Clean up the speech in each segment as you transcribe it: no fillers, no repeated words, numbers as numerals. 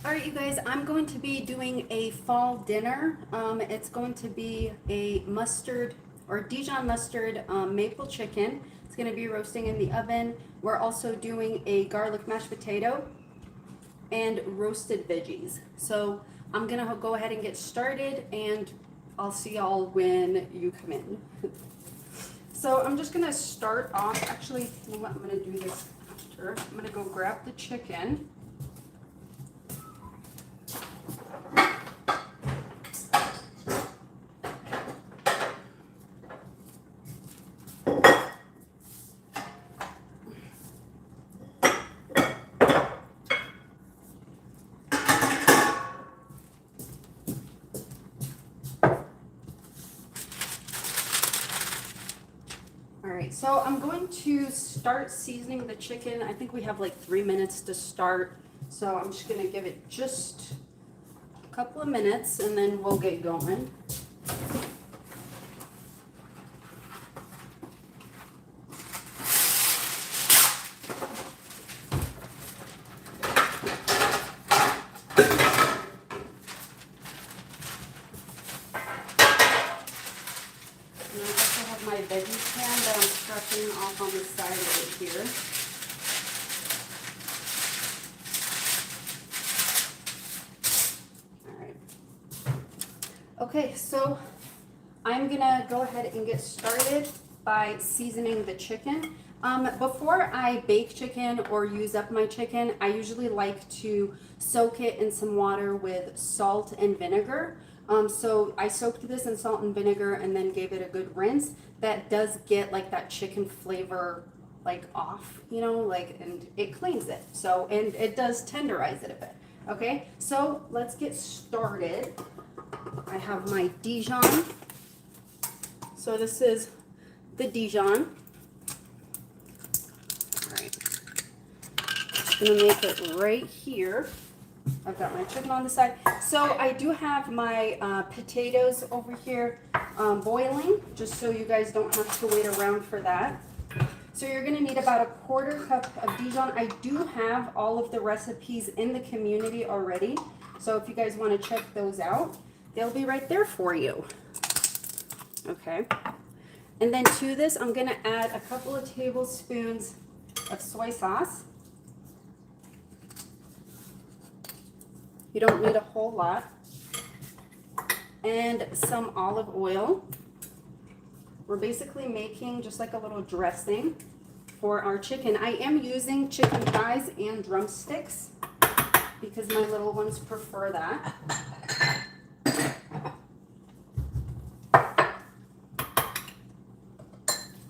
All right, you guys, I'm going to be doing a fall dinner. It's going to be a mustard or Dijon mustard maple chicken. It's going to be roasting in the oven. We're also doing a garlic mashed potato and roasted veggies. So I'm going to go ahead and get started, and I'll see y'all when you come in. So I'm just going to start off. Actually, you know what? I'm going to do this after. I'm going to go grab the chicken. So I'm going to start seasoning the chicken. I think we have like 3 minutes to start. So I'm just gonna give it just a couple of minutes and then we'll get going. My veggie pan that I'm scratching off on the side right here. All right. Okay, so I'm gonna go ahead and get started by seasoning the chicken. Before I bake chicken or use up my chicken, I usually like to soak it in some water with salt and vinegar. So I soaked this in salt and vinegar and then gave it a good rinse. That does get like that chicken flavor like off, you know, like, and it cleans it. So, and it does tenderize it a bit. Okay, so let's get started. I have my Dijon. So this is the Dijon. All right, just gonna make it right here. I've got my chicken on the side. So I do have my potatoes over here boiling, just so you guys don't have to wait around for that. So you're gonna need about 1/4 cup of Dijon. I do have all of the recipes in the community already. So if you guys wanna check those out, they'll be right there for you. Okay. And then to this, I'm gonna add a couple of tablespoons of soy sauce. You don't need a whole lot. And some olive oil. We're basically making just like a little dressing for our chicken. I am using chicken thighs and drumsticks because my little ones prefer that.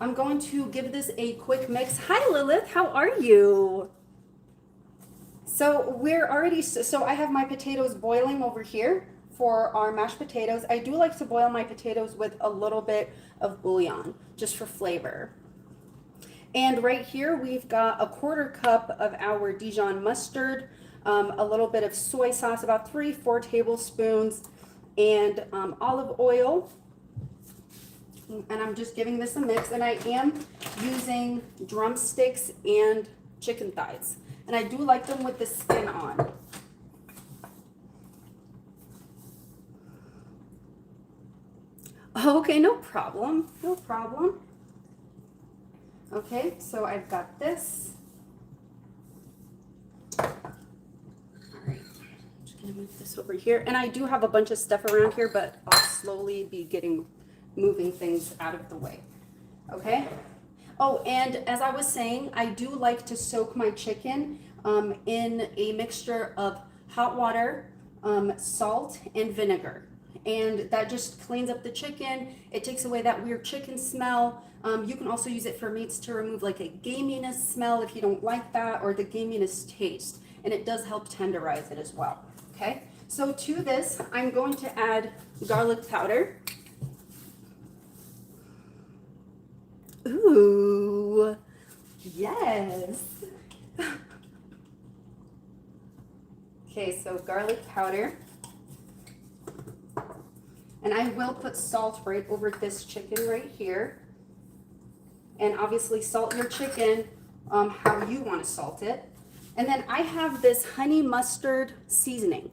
I'm going to give this a quick mix. Hi Lilith, how are you? So we're already, so I have my potatoes boiling over here for our mashed potatoes. I do like to boil my potatoes with a little bit of bouillon, just for flavor. And right here, we've got 1/4 cup of our Dijon mustard, a little bit of soy sauce, about 3-4 tablespoons, and olive oil. And I'm just giving this a mix, and I am using drumsticks and chicken thighs. And I do like them with the skin on. Okay, no problem, no problem. Okay, so I've got this. All right, I'm just gonna move this over here. And I do have a bunch of stuff around here, but I'll slowly be moving things out of the way, okay? Oh, and as I was saying, I do like to soak my chicken in a mixture of hot water, salt, and vinegar. And that just cleans up the chicken. It takes away that weird chicken smell. You can also use it for meats to remove like a gaminess smell if you don't like that, or the gaminess taste. And it does help tenderize it as well, okay? So to this, I'm going to add garlic powder. Ooh, yes. Okay, so garlic powder. And I will put salt right over this chicken right here. And obviously salt your chicken how you want to salt it. And then I have this honey mustard seasoning.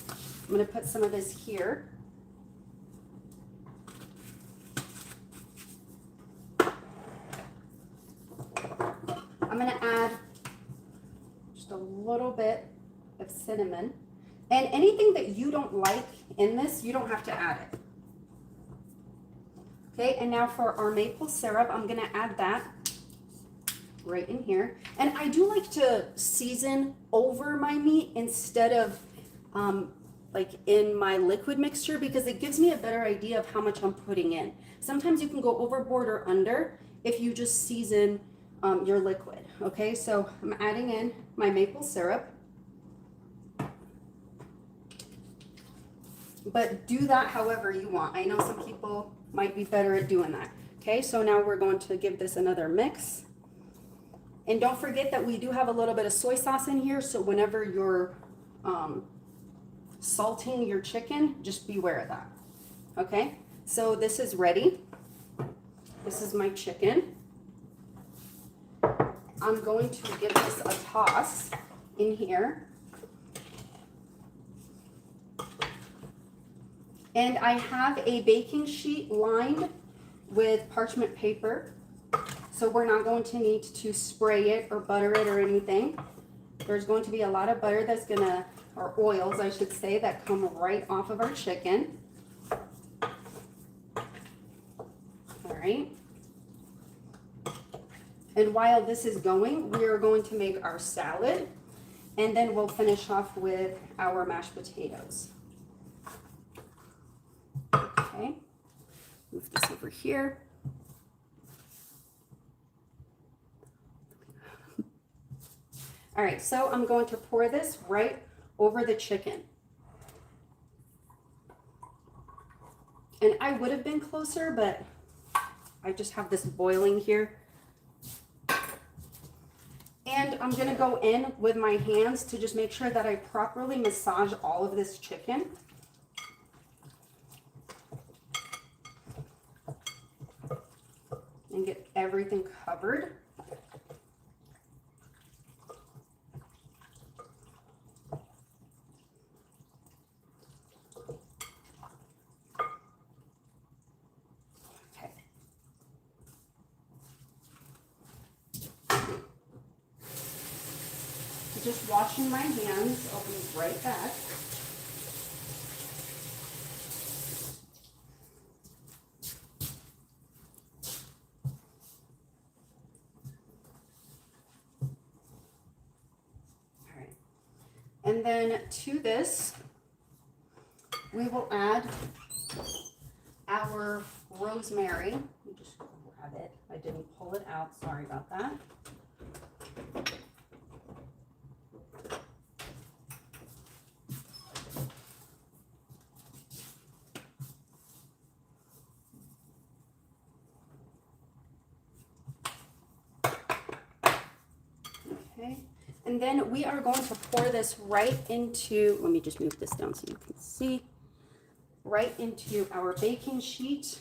I'm going to put some of this here. I'm going to add just a little bit of cinnamon. And anything that you don't like in this, you don't have to add it. Okay, and now for our maple syrup, I'm going to add that right in here. And I do like to season over my meat instead of like in my liquid mixture, because it gives me a better idea of how much I'm putting in. Sometimes you can go overboard or under if you just season your liquid. Okay, so I'm adding in my maple syrup. But do that however you want. I know some people might be better at doing that. Okay, so now we're going to give this another mix. And don't forget that we do have a little bit of soy sauce in here, so whenever you're salting your chicken, just beware of that. Okay, so this is ready. This is my chicken. I'm going to give this a toss in here. And I have a baking sheet lined with parchment paper. So we're not going to need to spray it or butter it or anything. There's going to be a lot of butter that's gonna, or oils I should say, that come right off of our chicken. All right. And while this is going, we are going to make our salad, and then we'll finish off with our mashed potatoes. Okay, move this over here. All right, so I'm going to pour this right over the chicken. And I would have been closer, but I just have this boiling here. And I'm gonna go in with my hands to just make sure that I properly massage all of this chicken. And get everything covered. Okay. Just washing my hands, I'll be right back. And then to this, we will add our rosemary. Let me just grab it. I didn't pull it out. Sorry about that. Okay. And then we are going to pour this right into, let me just move this down so you can see, right into our baking sheet.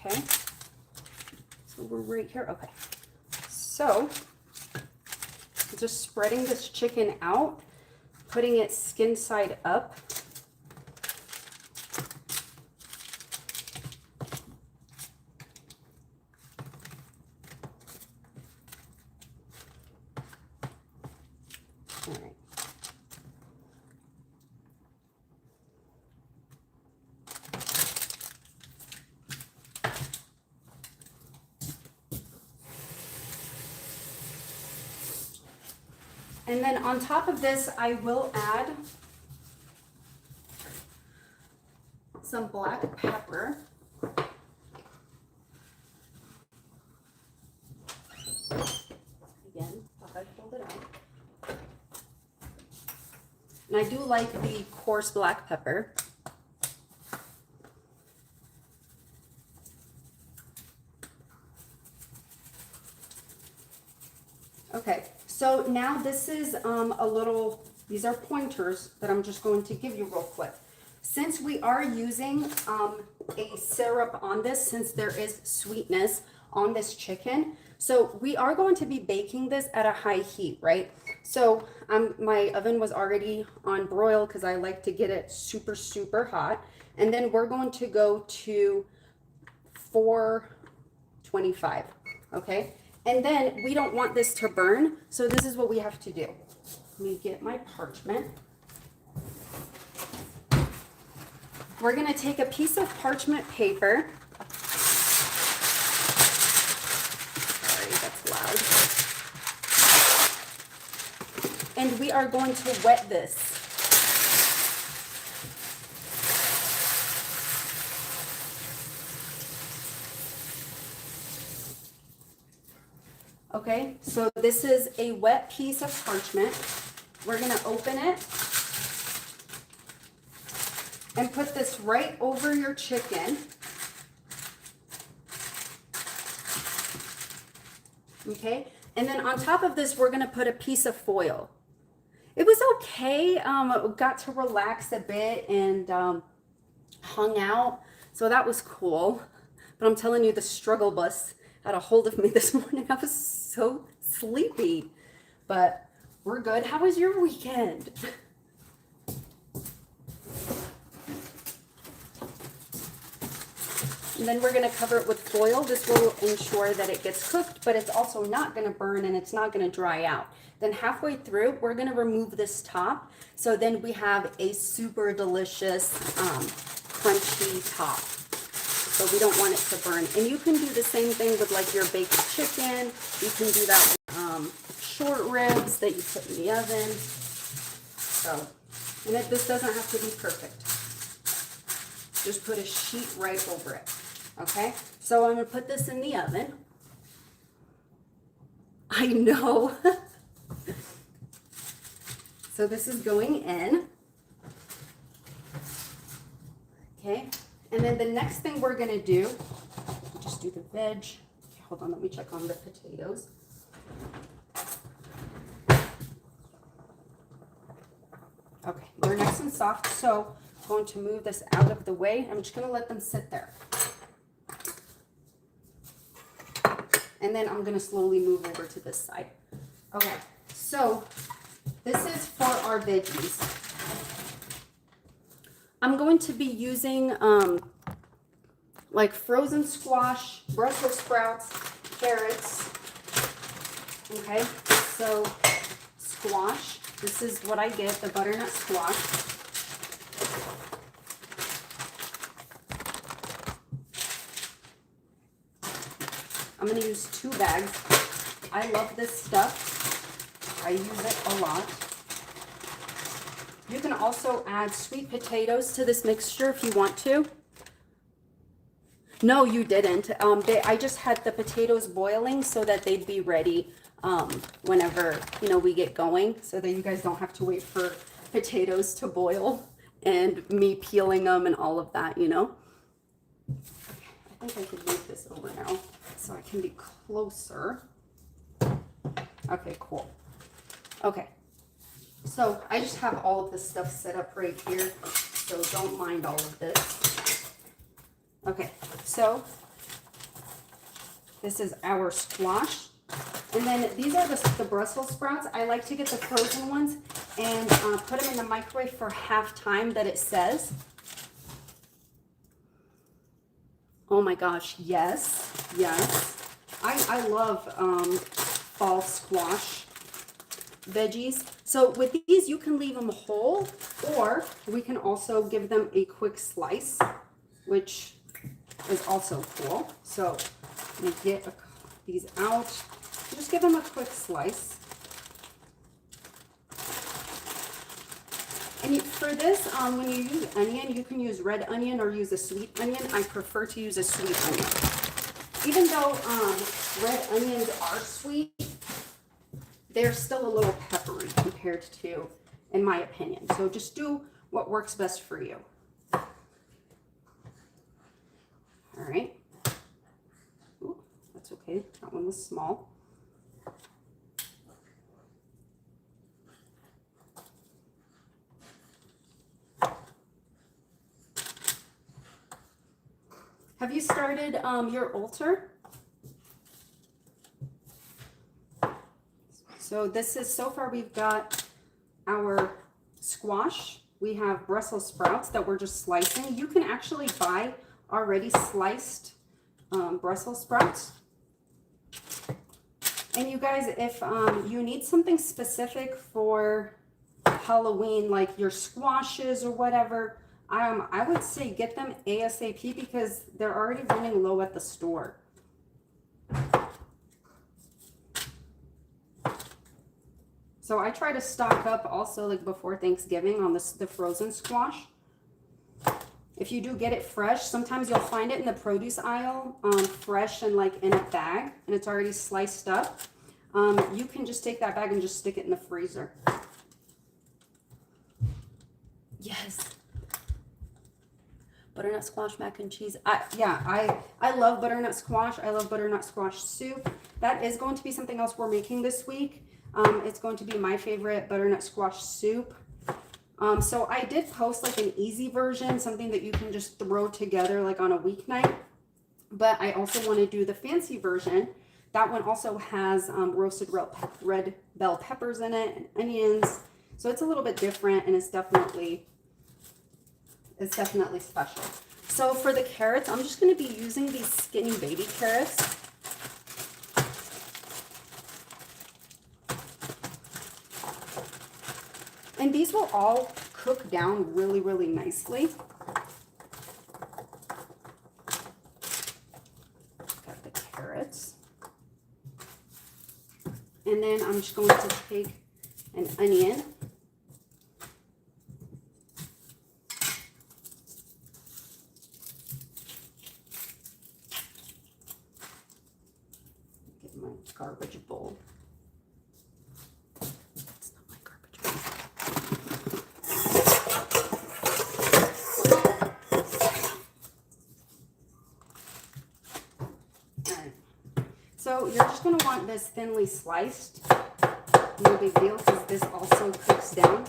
Okay. We're right here. Okay, so just spreading this chicken out, putting it skin side up. All right. And then on top of this, I will add some black pepper. Again, thought I'd pulled it out. And I do like the coarse black pepper. Okay, so now this is these are pointers that I'm just going to give you real quick. Since we are using a syrup on this, since there is sweetness on this chicken, so we are going to be baking this at a high heat, right? So my oven was already on broil because I like to get it super, super hot. And then we're going to go to 425, okay? And then we don't want this to burn, so this is what we have to do. Let me get my parchment. We're gonna take a piece of parchment paper. Sorry, that's loud. And we are going to wet this. Okay, so this is a wet piece of parchment. We're gonna open it and put this right over your chicken. Okay, and then on top of this, we're gonna put a piece of foil. It was okay, got to relax a bit and hung out, so that was cool. But I'm telling you, the struggle bus got a hold of me this morning. I was so sleepy, but we're good. How was your weekend? And then we're gonna cover it with foil. This will ensure that it gets cooked, but it's also not gonna burn and it's not gonna dry out. Then halfway through, we're gonna remove this top. So then we have a super delicious, crunchy top. So we don't want it to burn. And you can do the same thing with like your baked chicken. You can do that with short ribs that you put in the oven. So, and this doesn't have to be perfect. Just put a sheet right over it. Okay, so I'm gonna put this in the oven. I know. So this is going in. Okay, and then the next thing we're gonna do, just do the veg. Okay, hold on, let me check on the potatoes. Okay, they're nice and soft, so I'm going to move this out of the way. I'm just gonna let them sit there. And then I'm gonna slowly move over to this side. Okay, so this is for our veggies. I'm going to be using like frozen squash, Brussels sprouts, carrots. Okay, so squash. This is what I get, the butternut squash. I'm going to use 2 bags. I love this stuff. I use it a lot. You can also add sweet potatoes to this mixture if you want to. No, you didn't. I just had the potatoes boiling so that they'd be ready whenever, we get going, so that you guys don't have to wait for potatoes to boil and me peeling them and all of that, Okay, I think I could move this over now so I can be closer. Okay, cool. Okay, so I just have all of this stuff set up right here, so don't mind all of this. Okay, so this is our squash. And then these are the Brussels sprouts. I like to get the frozen ones and put them in the microwave for half time that it says. Oh my gosh, yes, yes. I love fall squash veggies. So with these, you can leave them whole, or we can also give them a quick slice, which is also cool. So we get these out. Just give them a quick slice. And for this, when you use onion, you can use red onion or use a sweet onion. I prefer to use a sweet onion. Even though red onions are sweet, they're still a little peppery compared to, in my opinion. So just do what works best for you. All right. Ooh, that's okay. That one was small. you started your altar? So this is, so far we've got our squash. We have Brussels sprouts that we're just slicing. You can actually buy already sliced Brussels sprouts. And you guys, if you need something specific for Halloween, like your squashes or whatever, I would say get them ASAP because they're already running low at the store. So I try to stock up also like before Thanksgiving on the frozen squash. If you do get it fresh, sometimes you'll find it in the produce aisle, fresh and like in a bag, and it's already sliced up. You can just take that bag and just stick it in the freezer. Yes. Butternut squash mac and cheese. I love butternut squash. I love butternut squash soup. That is going to be something else we're making this week. It's going to be my favorite butternut squash soup. So I did post like an easy version, something that you can just throw together like on a weeknight. But I also want to do the fancy version. That one also has roasted red bell peppers in it and onions. So it's a little bit different, and it's definitely special. So for the carrots, I'm just going to be using these skinny baby carrots. And these will all cook down really, really nicely. Got the carrots. And then I'm just going to take an onion. Get my garbage bowl. It's not my garbage bowl. All right. So you're just going to want this thinly sliced. No big deal because this also cooks down.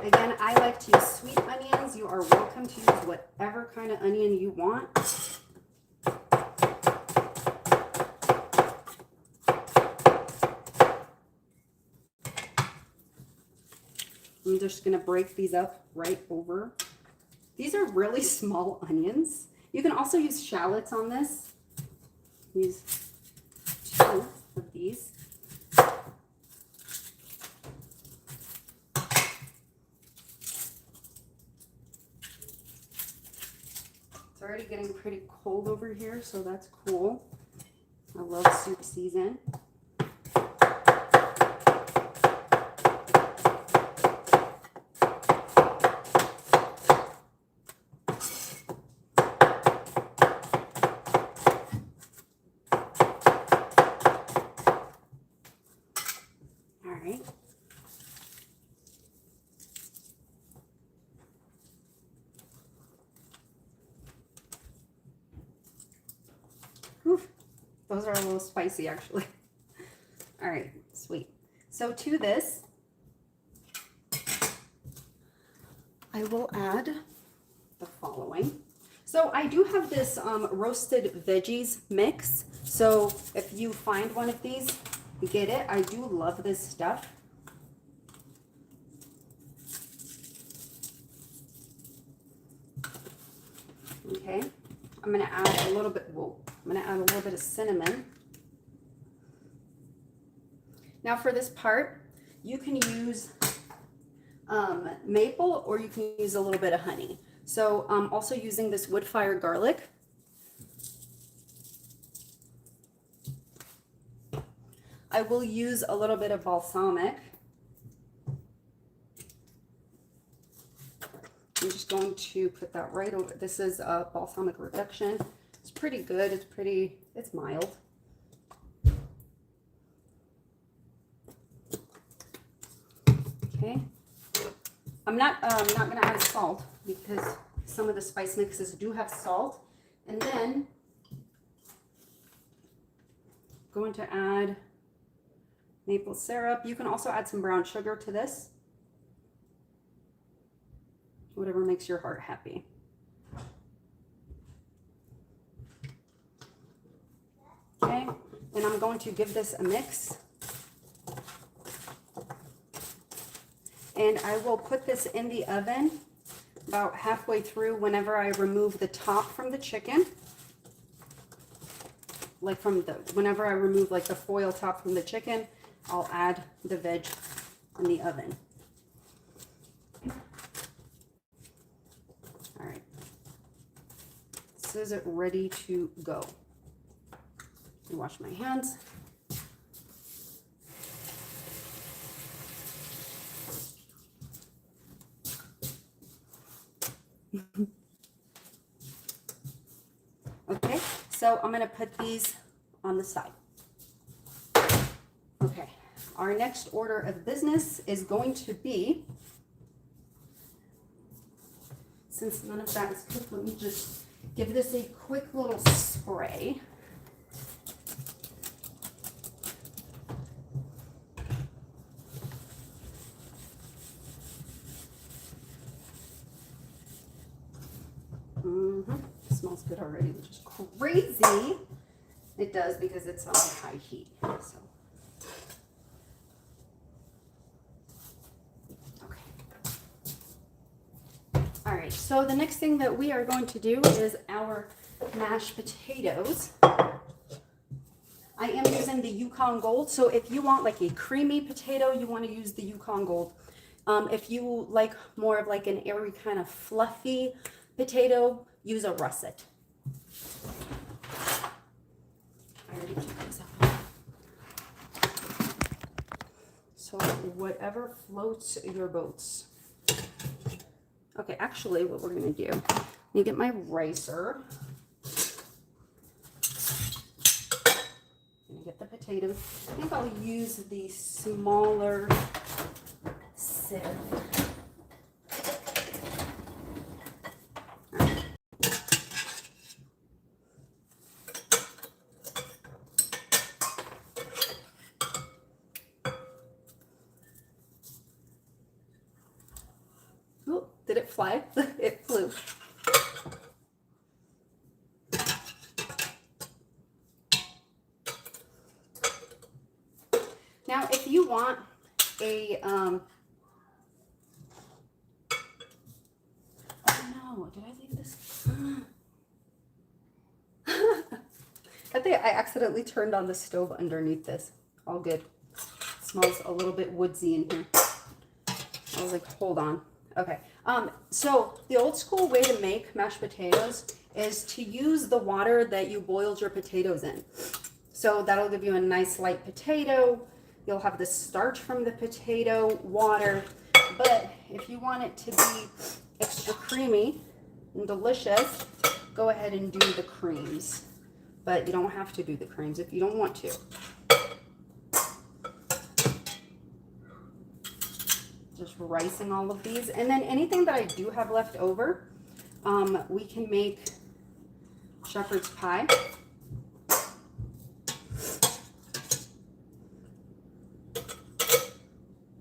Again, I like to use sweet onions. You are welcome to use whatever kind of onion you want. I'm just going to break these up right over. These are really small onions. You can also use shallots on this. Use 2 of these. It's already getting pretty cold over here, so that's cool. I love soup season. Those are a little spicy, actually. All right, sweet. So to this, I will add the following. So I do have this roasted veggies mix. So if you find one of these, get it. I do love this stuff. Okay, I'm gonna add a little bit. Whoa. I'm going to add a little bit of cinnamon. Now for this part, you can use maple, or you can use a little bit of honey. So I'm also using this wood fire garlic. I will use a little bit of balsamic. I'm just going to put that right over. This is a balsamic reduction. It's pretty good. It's mild. Okay. I'm not going to add salt because some of the spice mixes do have salt. And then I'm going to add maple syrup. You can also add some brown sugar to this. Whatever makes your heart happy. And I'm going to give this a mix. And I will put this in the oven about halfway through whenever I remove the top from the chicken. Like whenever I remove like the foil top from the chicken, I'll add the veg in the oven. All right. This is it ready to go. Wash my hands. Okay, so I'm going to put these on the side. Okay, our next order of business is going to be, since none of that is cooked, let me just give this a quick little spray. Smells good already, which is crazy. It does because it's on high heat. So, okay. All right. So the next thing that we are going to do is our mashed potatoes. I am using the Yukon Gold. So if you want like a creamy potato, you want to use the Yukon Gold. If you like more of like an airy kind of fluffy potato, use a russet. I already took this out. So whatever floats your boats. Okay, actually what we're gonna do, let me get my ricer. I'm gonna get the potatoes. I think I'll use the smaller sieve. Did it fly? It flew. Now, if you want a, oh no, did I leave this? I think I accidentally turned on the stove underneath this. All good. It smells a little bit woodsy in here. I was like, hold on. Okay. So the old school way to make mashed potatoes is to use the water that you boiled your potatoes in. So that'll give you a nice light potato. You'll have the starch from the potato water. But if you want it to be extra creamy and delicious, go ahead and do the creams. But you don't have to do the creams if you don't want to. Just ricing all of these, and then anything that I do have left over, we can make shepherd's pie.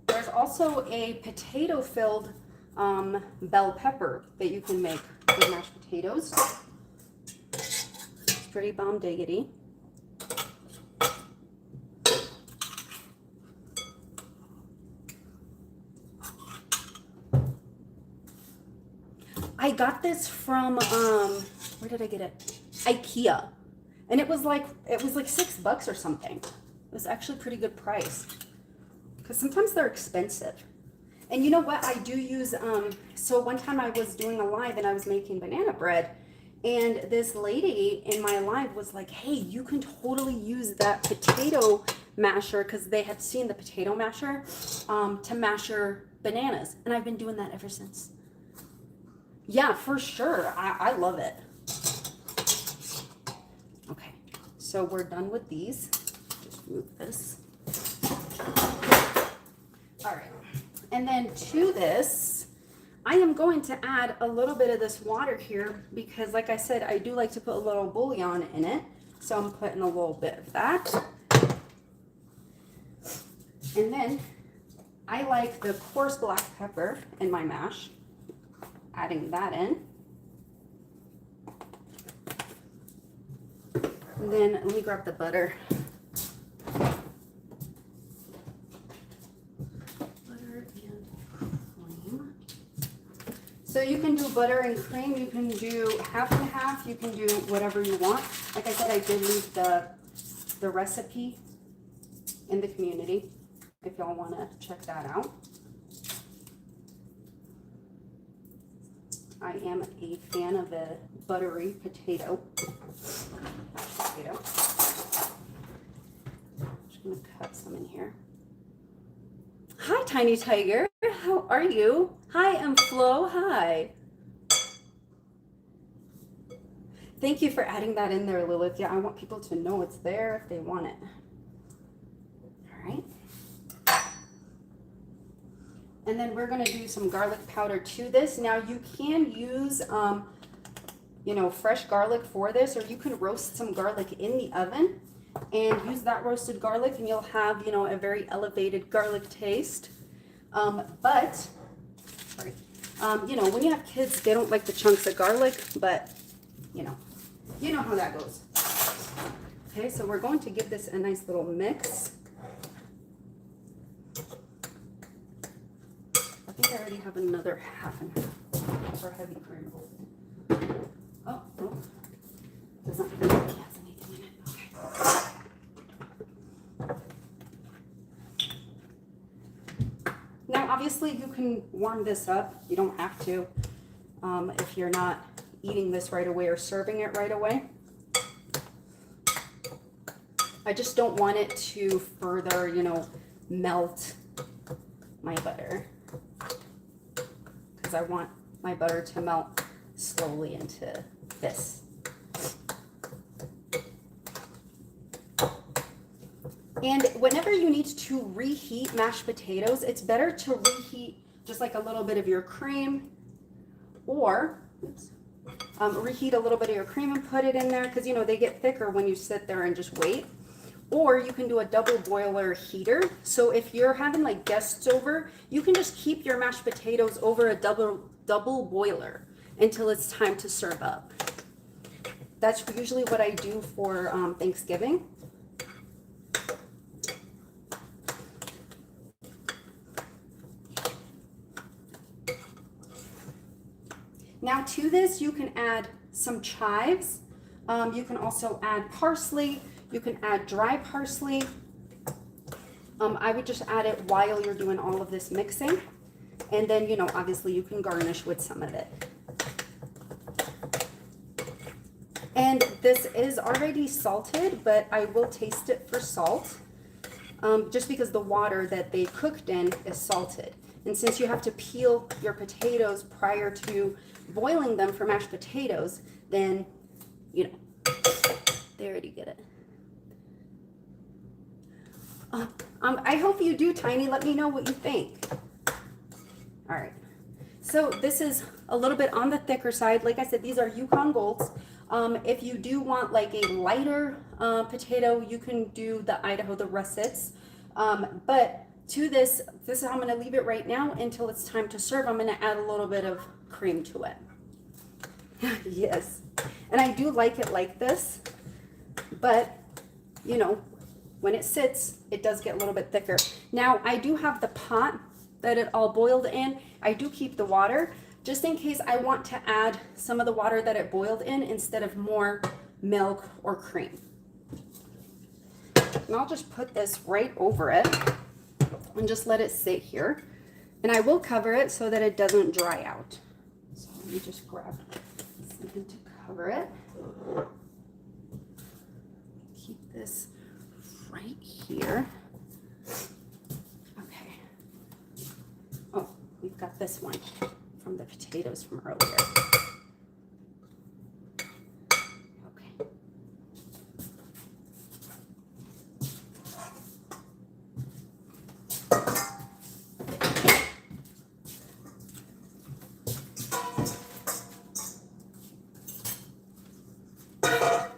There's also a potato filled bell pepper that you can make with mashed potatoes. It's pretty bomb diggity. I got this from where did I get it? IKEA, and it was like $6 or something. It was actually a pretty good price because sometimes they're expensive. And you know what? I do use so one time I was doing a live and I was making banana bread, and this lady in my live was like, "Hey, you can totally use that potato masher," because they had seen the potato masher to masher bananas, and I've been doing that ever since. Yeah, for sure. I love it. Okay, so we're done with these. Just move this. All right, and then to this, I am going to add a little bit of this water here because, like I said, I do like to put a little bouillon in it. So I'm putting a little bit of that. And then I like the coarse black pepper in my mash. Adding that in. And then let me grab the butter. So you can do butter and cream, you can do half and half, you can do whatever you want. Like I said, I did leave the recipe in the community if y'all want to check that out. I am a fan of the buttery potato. Just gonna cut some in here. Hi, Tiny Tiger. How are you? Hi, I'm Flo. Hi. Thank you for adding that in there, Lilith. Yeah, I want people to know it's there if they want it. All right. And then we're going to do some garlic powder to this. Now you can use, you know, fresh garlic for this, or you can roast some garlic in the oven and use that roasted garlic, and you'll have, you know, a very elevated garlic taste. You know, when you have kids, they don't like the chunks of garlic, but you know how that goes. Okay, so we're going to give this a nice little mix. I think I already have another half and half for heavy cream. Oh, does not feel like it has anything in it. Okay. Now, obviously, you can warm this up. You don't have to if you're not eating this right away or serving it right away. I just don't want it to further, you know, melt my butter, because I want my butter to melt slowly into this. And whenever you need to reheat mashed potatoes, it's better to reheat just like a little bit of your cream, or reheat a little bit of your cream and put it in there, because you know they get thicker when you sit there and just wait. Or you can do a double boiler heater. So if you're having like guests over, you can just keep your mashed potatoes over a double boiler until it's time to serve up. That's usually what I do for Thanksgiving. Now to this, you can add some chives. You can also add parsley. You can add dry parsley. I would just add it while you're doing all of this mixing. And then, you know, obviously you can garnish with some of it. And this is already salted, but I will taste it for salt. Just because the water that they cooked in is salted. And since you have to peel your potatoes prior to boiling them for mashed potatoes, then, you know, they already get it. I hope you do, Tiny. Let me know what you think. All right. So this is a little bit on the thicker side. Like I said, these are Yukon Golds. If you do want like a lighter potato, you can do the Idaho, the russets. But to this is how I'm going to leave it right now until it's time to serve. I'm going to add a little bit of cream to it. Yes. And I do like it like this, but you know, when it sits, it does get a little bit thicker. Now, I do have the pot that it all boiled in. I do keep the water just in case I want to add some of the water that it boiled in instead of more milk or cream. And I'll just put this right over it and just let it sit here. And I will cover it so that it doesn't dry out. So let me just grab something to cover it. Keep this right here. Okay. Oh, we've got this one from the potatoes from earlier. Okay.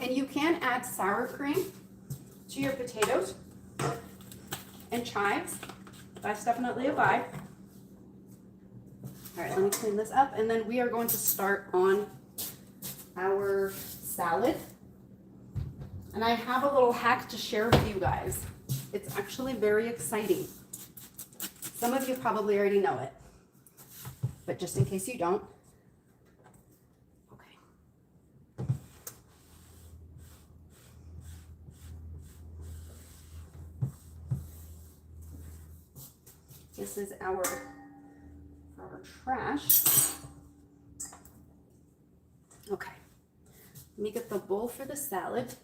And you can add sour cream to your potatoes and chives. That's definitely a buy. All right, let me clean this up, and then we are going to start on our salad. And I have a little hack to share with you guys. It's actually very exciting. Some of you probably already know it, but just in case you don't, This is our trash. Okay, let me get the bowl for the salad.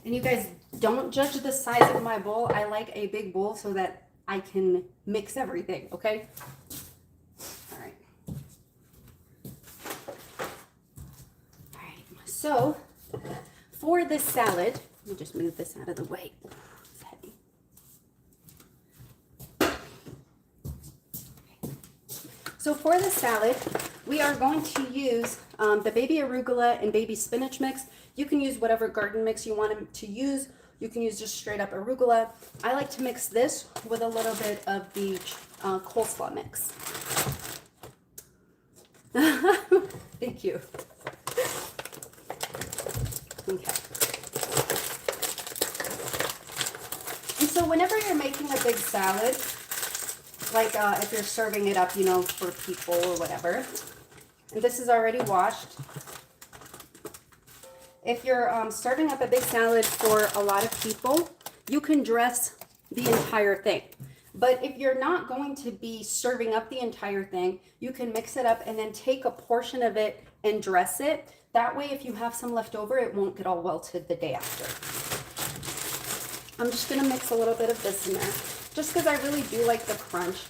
And you guys, don't judge the size of my bowl. I like a big bowl so that I can mix everything, okay? All right. All right, so for this salad, let me just move this out of the way. It's heavy. So for the salad, we are going to use the baby arugula and baby spinach mix. You can use whatever garden mix you want to use. You can use just straight up arugula. I like to mix this with a little bit of the coleslaw mix. Thank you. Okay. And so whenever you're making a big salad, like if you're serving it up, you know, for people or whatever, and this is already washed. If you're serving up a big salad for a lot of people, you can dress the entire thing. But if you're not going to be serving up the entire thing, you can mix it up and then take a portion of it and dress it. That way, if you have some left over, it won't get all welted the day after. I'm just gonna mix a little bit of this in there, just because I really do like the crunch.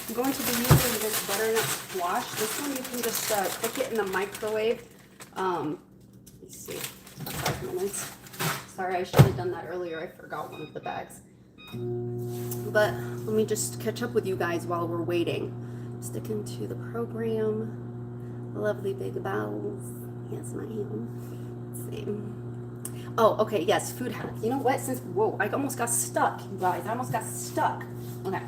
I'm going to be using this butternut squash. This one you can just cook it in the microwave. Let's see, about 5 minutes. Sorry, I should have done that earlier. I forgot one of the bags. But let me just catch up with you guys while we're waiting. Stick into the program. Lovely big bowls. Yes, I am. Let's see. Oh, okay, yes, food hack. You know what? Whoa, I almost got stuck, you guys. I almost got stuck. Okay,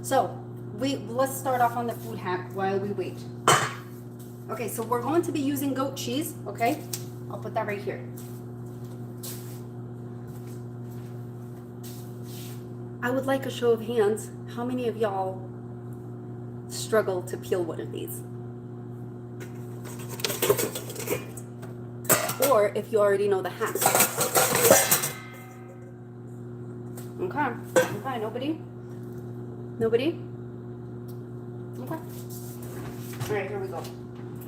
so let's start off on the food hack while we wait. Okay, so we're going to be using goat cheese, okay? I'll put that right here. I would like a show of hands. How many of y'all struggle to peel one of these? Or if you already know the hack. Okay, nobody? Nobody? Okay. All right, here we go.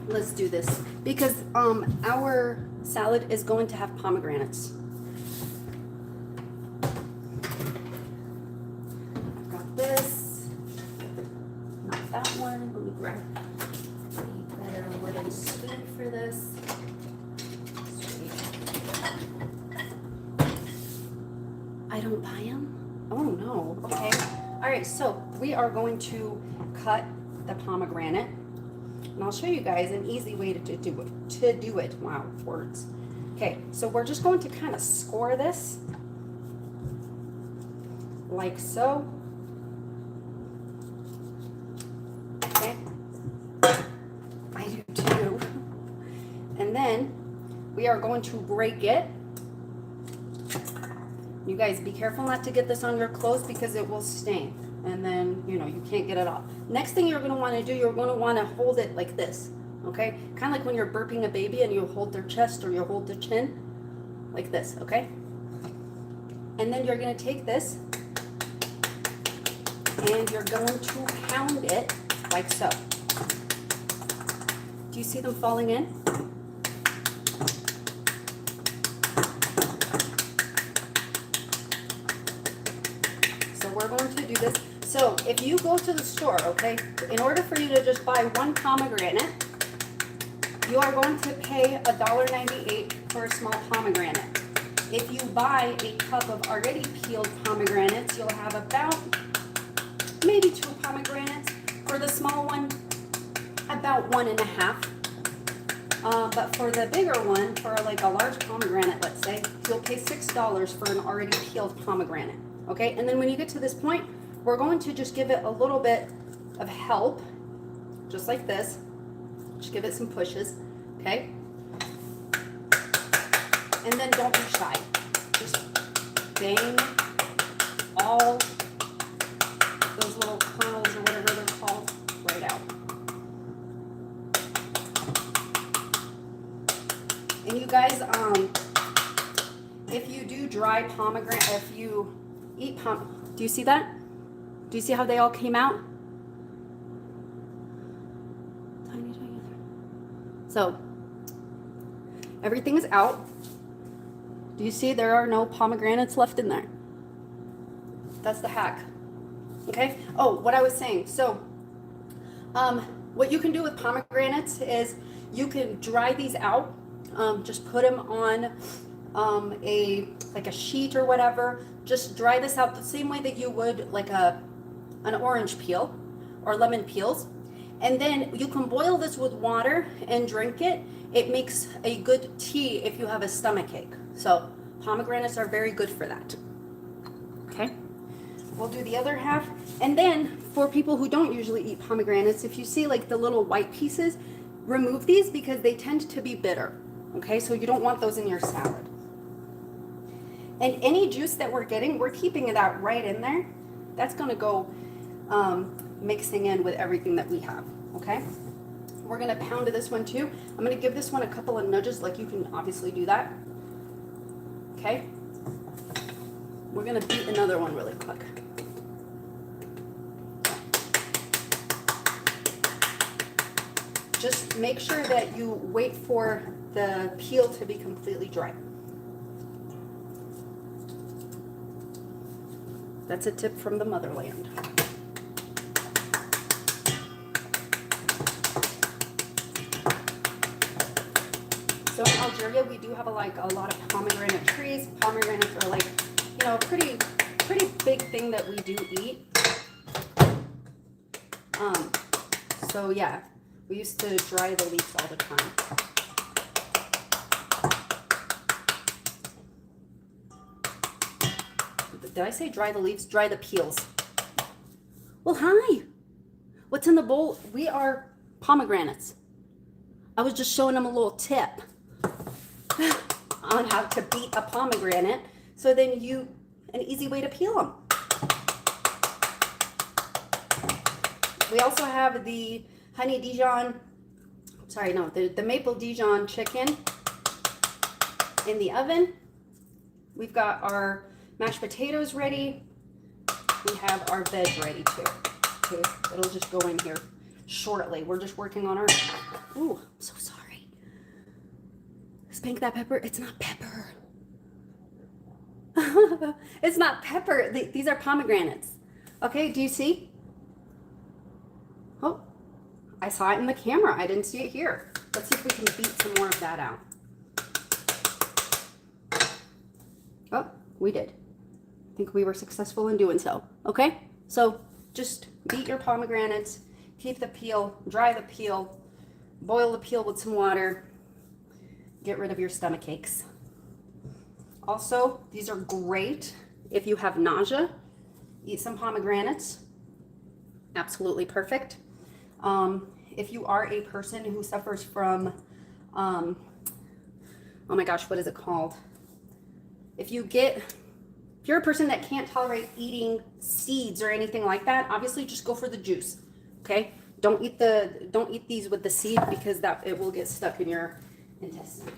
Let's do this because our salad is going to have pomegranates. I've got this. Not that one. Let me grab a better wooden spoon for this. I don't buy them? Oh no. Okay. All right, so we are going to cut the pomegranate, and I'll show you guys an easy way to do it. Wow, words. Okay, so we're just going to kind of score this like so. Okay, I do too. And then we are going to break it. You guys be careful not to get this on your clothes because it will stain. And then, you know, you can't get it off. Next thing you're going to want to do, you're going to want to hold it like this, okay? Kind of like when you're burping a baby and you hold their chest or you hold their chin, like this, okay? And then you're going to take this and you're going to pound it like so. Do you see them falling in? So we're going to do this. So if you go to the store, okay, in order for you to just buy one pomegranate, you are going to pay $1.98 for a small pomegranate. If you buy a cup of already peeled pomegranates, you'll have about maybe 2 pomegranates. For the small one, about 1.5. But for the bigger one, for like a large pomegranate, let's say, you'll pay $6 for an already peeled pomegranate. Okay, and then when you get to this point, we're going to just give it a little bit of help just like this. Just give it some pushes, okay? And then don't be shy. Just bang all those little kernels or whatever they're called right out. And you guys, if you do dry pomegranate, if you eat do you see that? Do you see how they all came out? Tiny, tiny. So, everything is out. Do you see there are no pomegranates left in there? That's the hack. Okay? Oh, what I was saying. So, what you can do with pomegranates is you can dry these out. Just put them on like a sheet or whatever. Just dry this out the same way that you would like an orange peel or lemon peels. And then you can boil this with water and drink it. It makes a good tea if you have a stomachache. So pomegranates are very good for that. Okay, we'll do the other half. And then for people who don't usually eat pomegranates, if you see like the little white pieces, remove these because they tend to be bitter. Okay, so you don't want those in your salad. And any juice that we're getting, we're keeping it out right in there. That's gonna go mixing in with everything that we have, okay? We're gonna pound this one too. I'm gonna give this one a couple of nudges, like you can obviously do that, okay? We're gonna beat another one really quick. Just make sure that you wait for the peel to be completely dry. That's a tip from the motherland. So in Algeria, we do have a lot of pomegranate trees. Pomegranates are like, you know, pretty big thing that we do eat. So yeah, we used to dry the leaves all the time. Did I say dry the leaves? Dry the peels. Well, hi. What's in the bowl? We are pomegranates. I was just showing them a little tip on how to beat a pomegranate. So then an easy way to peel them. We also have the the Maple-Dijon chicken in the oven. We've got our mashed potatoes ready. We have our veg ready too. Okay, it'll just go in here shortly. We're just working on our, ooh, I'm so sorry. Spank that pepper. It's not pepper. It's not pepper. These are pomegranates. Okay, do you see? Oh, I saw it in the camera. I didn't see it here. Let's see if we can beat some more of that out. Oh, we did. I think we were successful in doing so. Okay, so just beat your pomegranates, keep the peel, dry the peel, boil the peel with some water, get rid of your stomach aches. Also, these are great if you have nausea. Eat some pomegranates. Absolutely perfect. If you are a person who suffers from, oh my gosh, what is it called? If you're a person that can't tolerate eating seeds or anything like that, obviously just go for the juice. Okay? Don't eat these with the seed because it will get stuck in your intestine.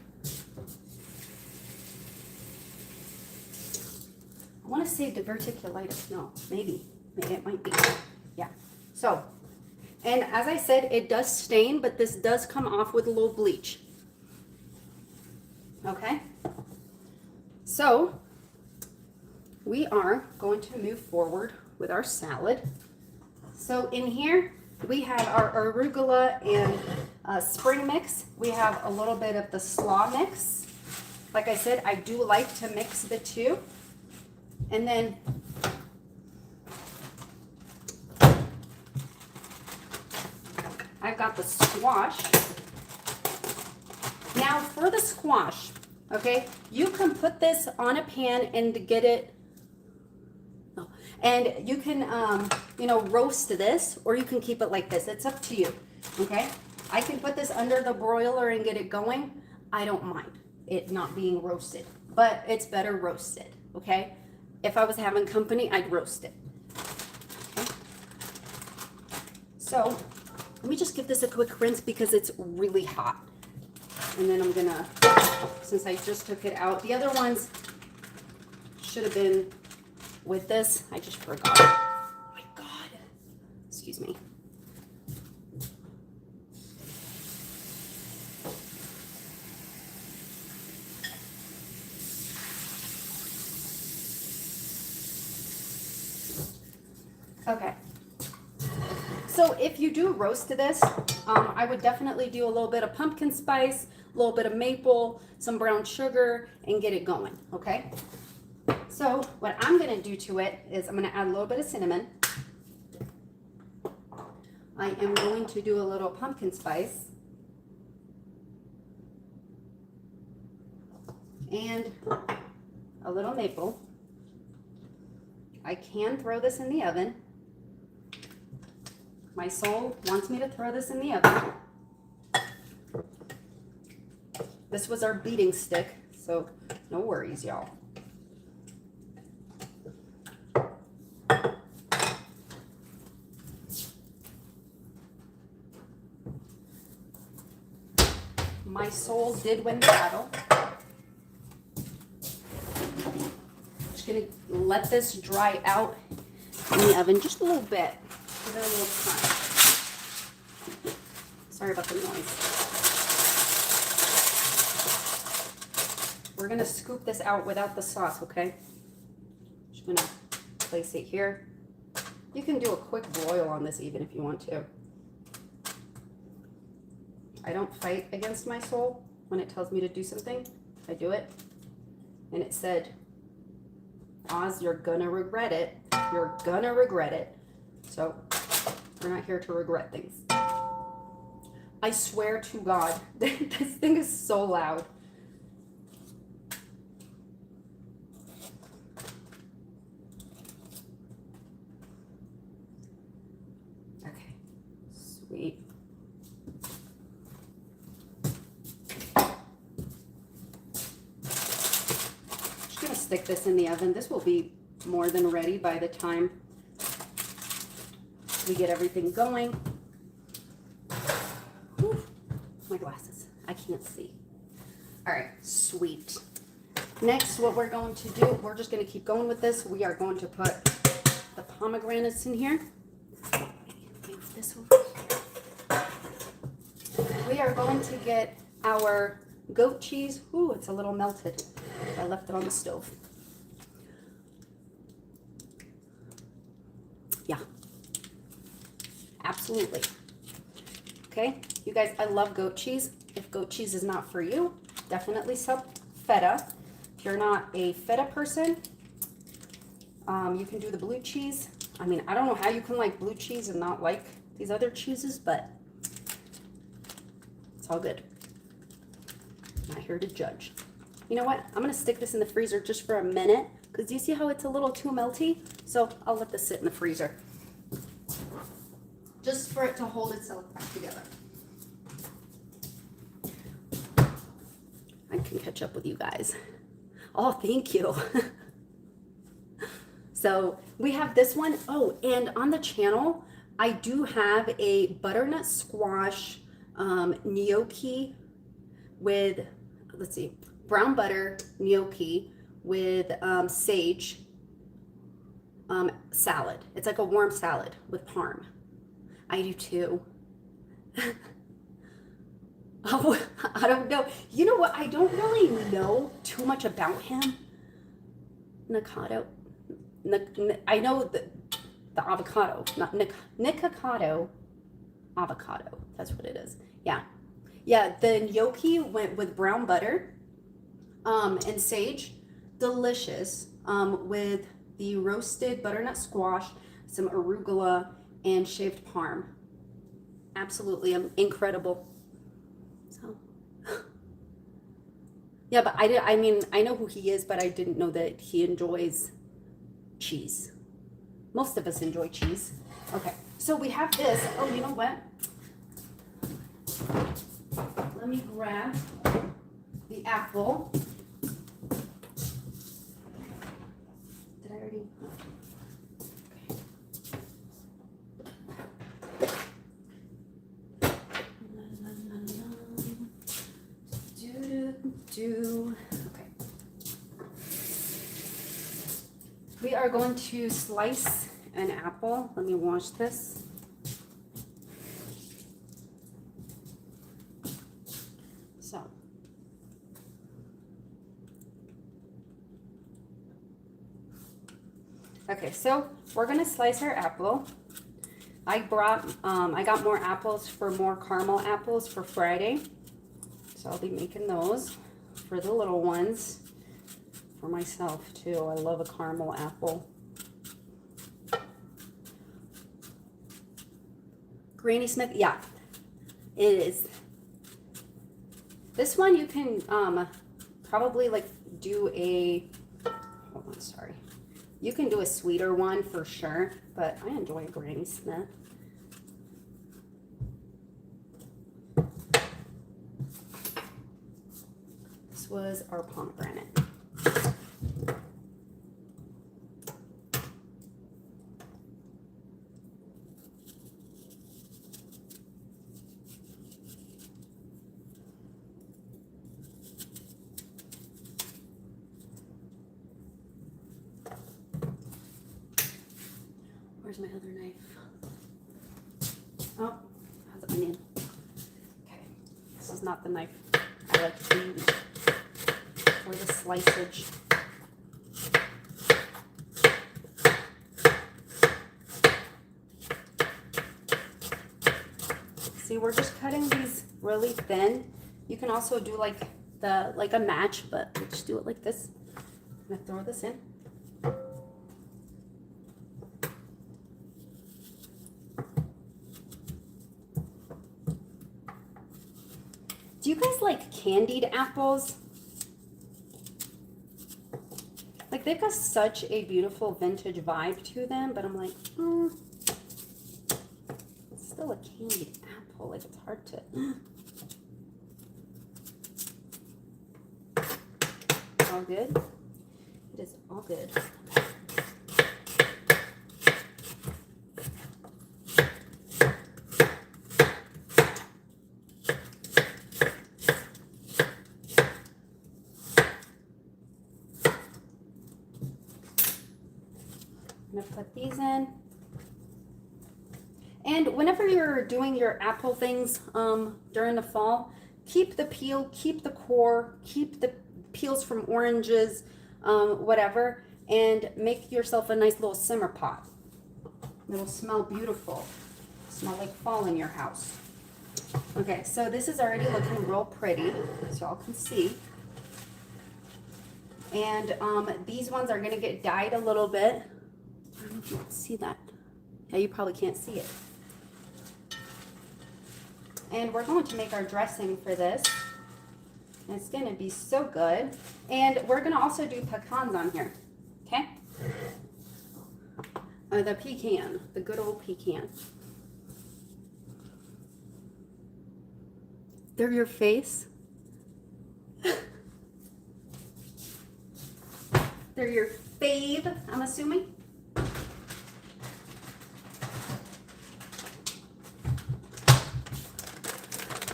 I want to say diverticulitis. No, maybe it might be. Yeah. So, and as I said, it does stain, but this does come off with a little bleach. Okay? So, we are going to move forward with our salad. So in here, we have our arugula and spring mix. We have a little bit of the slaw mix. Like I said, I do like to mix the two. And then I've got the squash. Now for the squash, okay, you can put this on a pan and get it, and you can, roast this, or you can keep it like this. It's up to you. Okay, I can put this under the broiler and get it going. I don't mind it not being roasted, but it's better roasted, okay? If I was having company, I'd roast it. Okay. So let me just give this a quick rinse because it's really hot. And then I'm gonna, since I just took it out, the other ones should have been with this. I just forgot. Oh my God. Excuse me. Okay. So if you do roast this, I would definitely do a little bit of pumpkin spice, a little bit of maple, some brown sugar, and get it going, okay? So what I'm gonna do to it is I'm gonna add a little bit of cinnamon. I am going to do a little pumpkin spice. And a little maple. I can throw this in the oven. My soul wants me to throw this in the oven. This was our beating stick, so no worries, y'all. My soul did win the battle. Just gonna let this dry out in the oven just a little bit. Give it a little time. Sorry about the noise. We're gonna scoop this out without the sauce, okay? Just gonna place it here. You can do a quick broil on this even if you want to. I don't fight against my soul when it tells me to do something. I do it. And it said, Oz, you're gonna regret it. You're gonna regret it. So we're not here to regret things. I swear to God, this thing is so loud. Okay, sweet. Just gonna stick this in the oven. This will be more than ready by the time we get everything going. Whew. My glasses, I can't see. All right, sweet. Next, what we're going to do, we're just gonna keep going with this. We are going to put the pomegranates in here. Move this over here. We are going to get our goat cheese. Ooh, it's a little melted. I left it on the stove. Yeah. Absolutely. Okay, you guys, I love goat cheese. If goat cheese is not for you, definitely some feta. If you're not a feta person, you can do the blue cheese. I mean, I don't know how you can like blue cheese and not like these other cheeses, but it's all good. I'm not here to judge. You know what? I'm gonna stick this in the freezer just for a minute because you see how it's a little too melty? So I'll let this sit in the freezer. Just for it to hold itself back together. I can catch up with you guys. Oh, thank you. So we have this one. Oh, and on the channel, I do have a butternut squash gnocchi with, let's see, brown butter gnocchi with sage salad. It's like a warm salad with parm. I do too. Oh, I don't know. You know what? I don't really know too much about him. Nikocado. I know the avocado. Not Nikocado. Avocado. That's what it is. Yeah. Yeah, the gnocchi went with brown butter and sage. Delicious. With the roasted butternut squash, some arugula, and shaved parm. Absolutely incredible. So, yeah, but I mean, I know who he is, but I didn't know that he enjoys cheese. Most of us enjoy cheese. Okay, so we have this. Oh, you know what? let me grab the apple. Did I already? Okay. We are going to slice an apple. Let me wash this. So. Okay, so we're gonna slice our apple. I got more apples for more caramel apples for Friday. So I'll be making those for the little ones, for myself too. I love a caramel apple. Granny Smith, yeah, it is. This one you can probably like do a, hold on, sorry. You can do a sweeter one for sure, but I enjoy Granny Smith. This was our pomegranate. Where's my other knife? Oh, has an onion. Okay, this is not the knife I like to use for the sliceage. See, we're just cutting these really thin. You can also do like a match, but we'll just do it like this. I'm gonna throw this in. Do you guys like candied apples? Like, they've got such a beautiful vintage vibe to them, but I'm like, it's still a candied apple. Like, it's hard to. All good? It is all good. I'm gonna put these in. And whenever you're doing your apple things during the fall, keep the peel, keep the core, keep the peels from oranges, whatever, and make yourself a nice little simmer pot. It'll smell beautiful. Smell like fall in your house. Okay, so this is already looking real pretty, so y'all can see. And these ones are gonna get dyed a little bit. I don't know if you can see that. Yeah, you probably can't see it. And we're going to make our dressing for this. And it's gonna be so good. And we're gonna also do pecans on here, okay? The pecan, the good old pecan. They're your face. They're your fave, I'm assuming.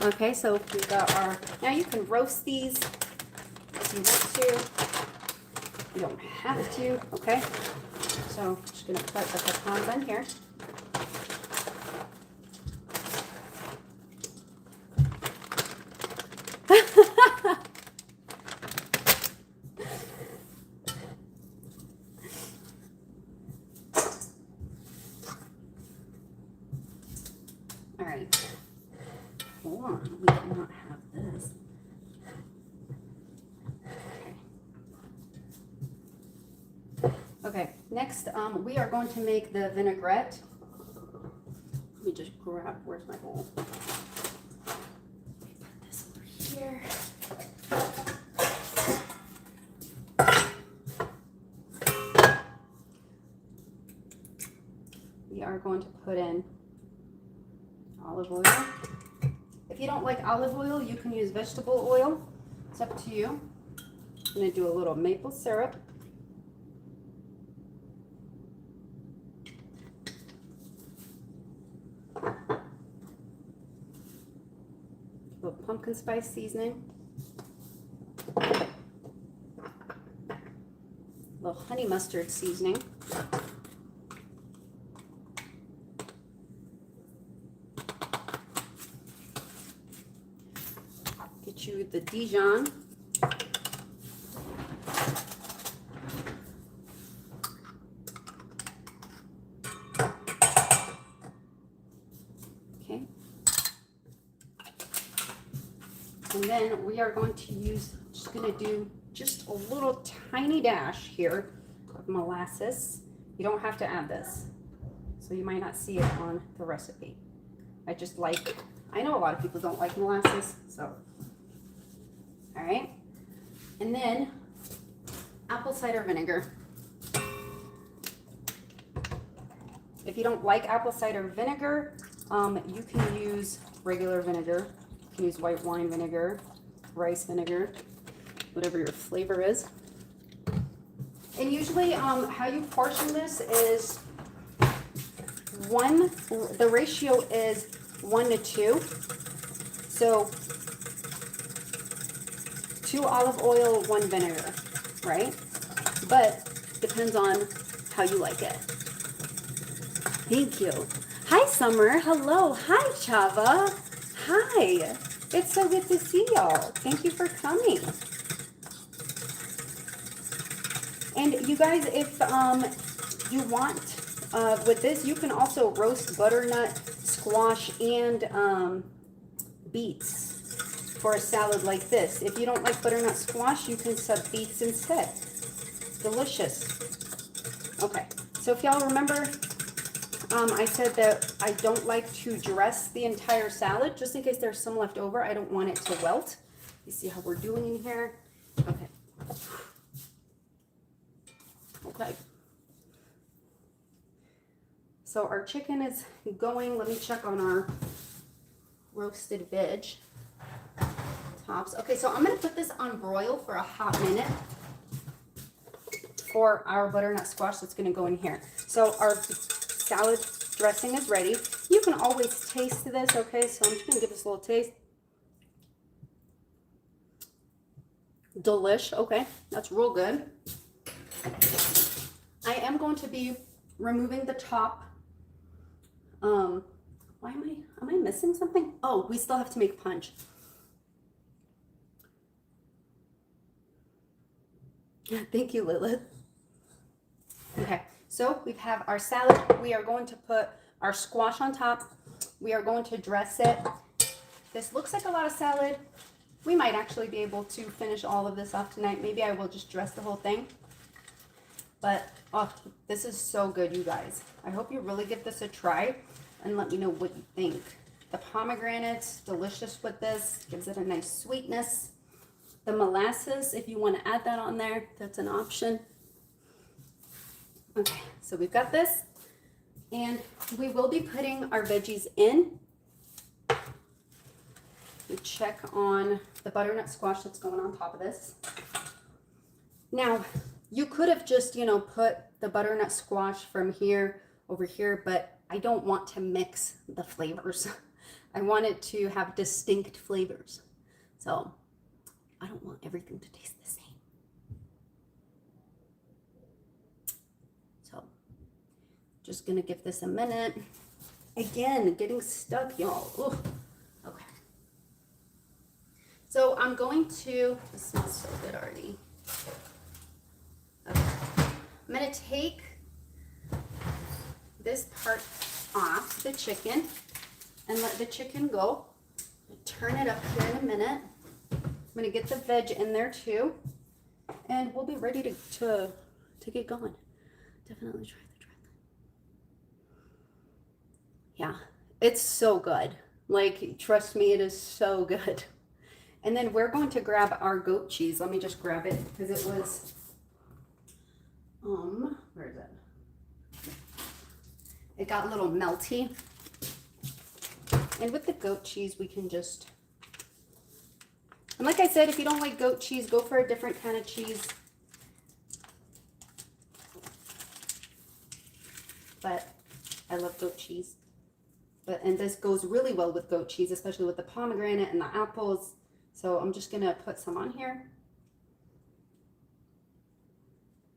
Okay, so we got our, now you can roast these if you want to. You don't have to, okay? So I'm just gonna put the pecans in here. All right. Hold on, we cannot have this. Okay, next we are going to make the vinaigrette. Let me just grab, where's my bowl? Let me put this over here. We are going to put in olive oil. If you don't like olive oil, you can use vegetable oil. It's up to you. I'm gonna do a little maple syrup. A little pumpkin spice seasoning. A little honey mustard seasoning. Get you the Dijon. Okay. And then we are going to use, just going to do just a little tiny dash here of molasses. You don't have to add this, so you might not see it on the recipe. I know a lot of people don't like molasses, so. All right. And then apple cider vinegar. If you don't like apple cider vinegar, you can use regular vinegar. You can use white wine vinegar, rice vinegar, whatever your flavor is. And usually how you portion this is the ratio is 1 to 2. So 2 olive oil, 1 vinegar, right? But depends on how you like it. Thank you. Hi, Summer. Hello. Hi, Chava. Hi. It's so good to see y'all. Thank you for coming. And you guys, if you want, with this, you can also roast butternut, squash, and beets for a salad like this. If you don't like butternut squash, you can sub beets instead. Delicious. Okay, so if y'all remember, I said that I don't like to dress the entire salad, just in case there's some left over. I don't want it to wilt. You see how we're doing in here? Okay. Okay. So our chicken is going. Let me check on our roasted veg tops. Okay, so I'm going to put this on broil for a hot minute for our butternut squash that's going to go in here. So our salad dressing is ready. You can always taste this, okay? So I'm just going to give this a little taste. Delish. Okay, that's real good. I am going to be removing the top. Why am I missing something? Oh, we still have to make punch. Thank you, Lilith. Okay, so we have our salad. We are going to put our squash on top. We are going to dress it. This looks like a lot of salad. We might actually be able to finish all of this off tonight. Maybe I will just dress the whole thing. But, oh, this is so good, you guys. I hope you really give this a try and let me know what you think. The pomegranate's delicious with this. Gives it a nice sweetness. The molasses, if you want to add that on there, that's an option. Okay, so we've got this. And we will be putting our veggies in. We check on the butternut squash that's going on top of this. Now, you could have just, put the butternut squash from here over here, but I don't want to mix the flavors. I want it to have distinct flavors. So I don't want everything to taste the same. So just gonna give this a minute. Again, getting stuck, y'all. Ugh. Okay. So I'm going to, this smells so good already. Okay. I'm going to take this part off the chicken and let the chicken go. Turn it up here in a minute. I'm going to get the veg in there too. And we'll be ready to get going. Definitely try that. Yeah, it's so good. Like, trust me, it is so good. And then we're going to grab our goat cheese. Let me just grab it because it was, where is it? It got a little melty. And with the goat cheese, we can just And like I said, if you don't like goat cheese, go for a different kind of cheese. But I love goat cheese. And this goes really well with goat cheese, especially with the pomegranate and the apples. So I'm just gonna put some on here.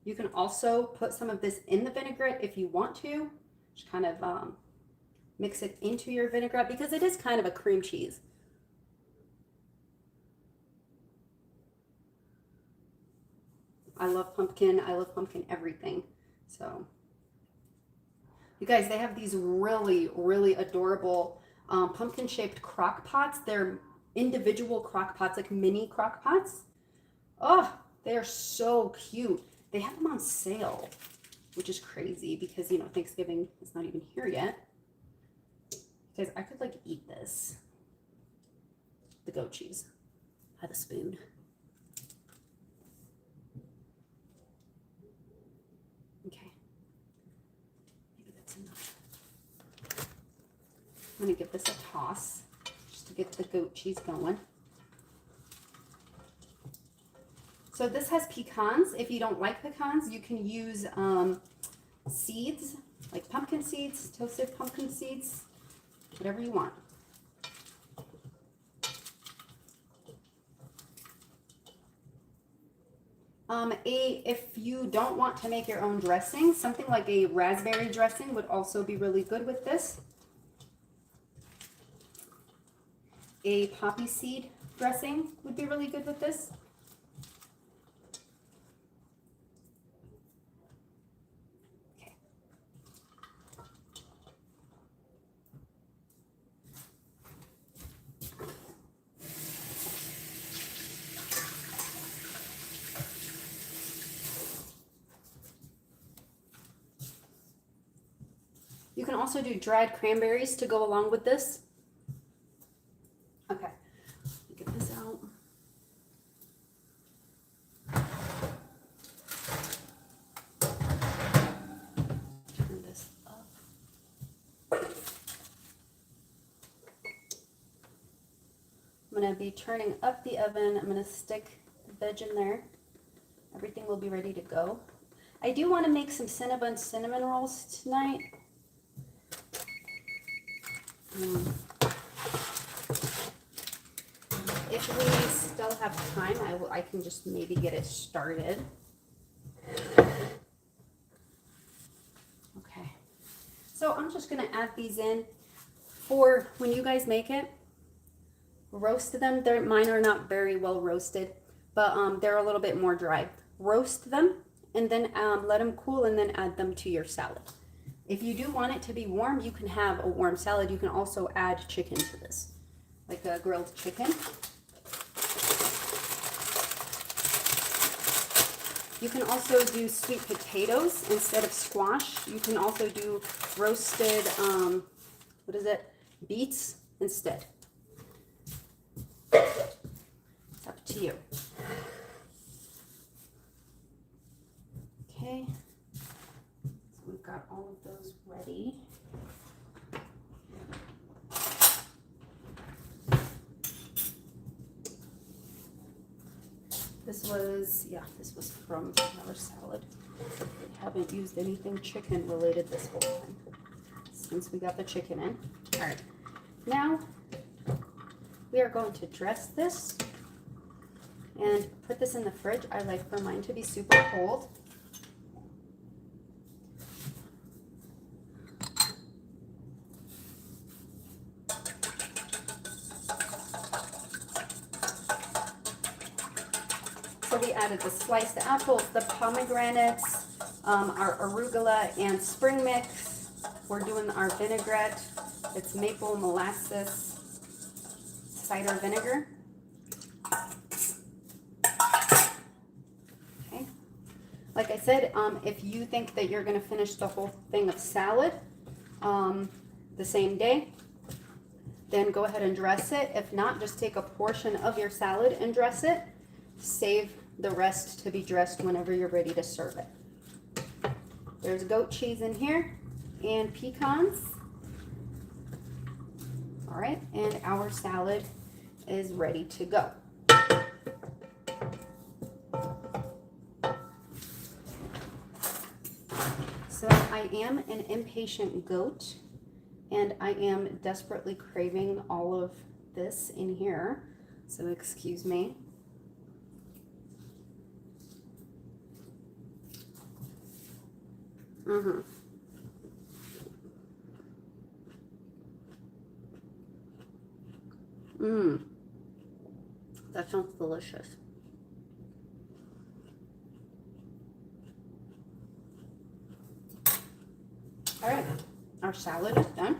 You can also put some of this in the vinaigrette if you want to. Just kind of mix it into your vinaigrette because it is kind of a cream cheese. I love pumpkin. I love pumpkin everything. So, you guys, they have these really, really adorable pumpkin-shaped crock pots. They're individual crock pots, like mini crock pots. Oh, they are so cute. They have them on sale, which is crazy because, you know, Thanksgiving is not even here yet. Guys, I could like eat this. The goat cheese. Have a spoon. Okay. Maybe that's enough. I'm gonna give this a toss just to get the goat cheese going. So this has pecans. If you don't like pecans, you can use seeds, like pumpkin seeds, toasted pumpkin seeds, whatever you want. If you don't want to make your own dressing, something like a raspberry dressing would also be really good with this. A poppy seed dressing would be really good with this. You can also do dried cranberries to go along with this. Okay, get this out. Turn this up. I'm going to be turning up the oven. I'm going to stick the veg in there. Everything will be ready to go. I do want to make some cinnamon rolls tonight. If we still have time, I can just maybe get it started. Okay, so I'm just gonna add these in for when you guys make it. Roast them. Mine are not very well roasted, but they're a little bit more dry. Roast them and then let them cool and then add them to your salad. If you do want it to be warm, you can have a warm salad. You can also add chicken to this, like a grilled chicken. You can also do sweet potatoes instead of squash. You can also do roasted, beets instead. It's up to you. Okay. We've got all of those ready. This was from our salad. We haven't used anything chicken related this whole time since we got the chicken in. All right, now we are going to dress this and put this in the fridge. I like for mine to be super cold. So we added the sliced apples, the pomegranates, our arugula and spring mix. We're doing our vinaigrette. It's maple molasses cider vinegar. Okay. Like I said, if you think that you're going to finish the whole thing of salad the same day, then go ahead and dress it. If not, just take a portion of your salad and dress it. Save the rest to be dressed whenever you're ready to serve it. There's goat cheese in here and pecans. All right, and our salad is ready to go. I am an impatient goat, and I am desperately craving all of this in here, so excuse me. That sounds delicious. All right, our salad is done.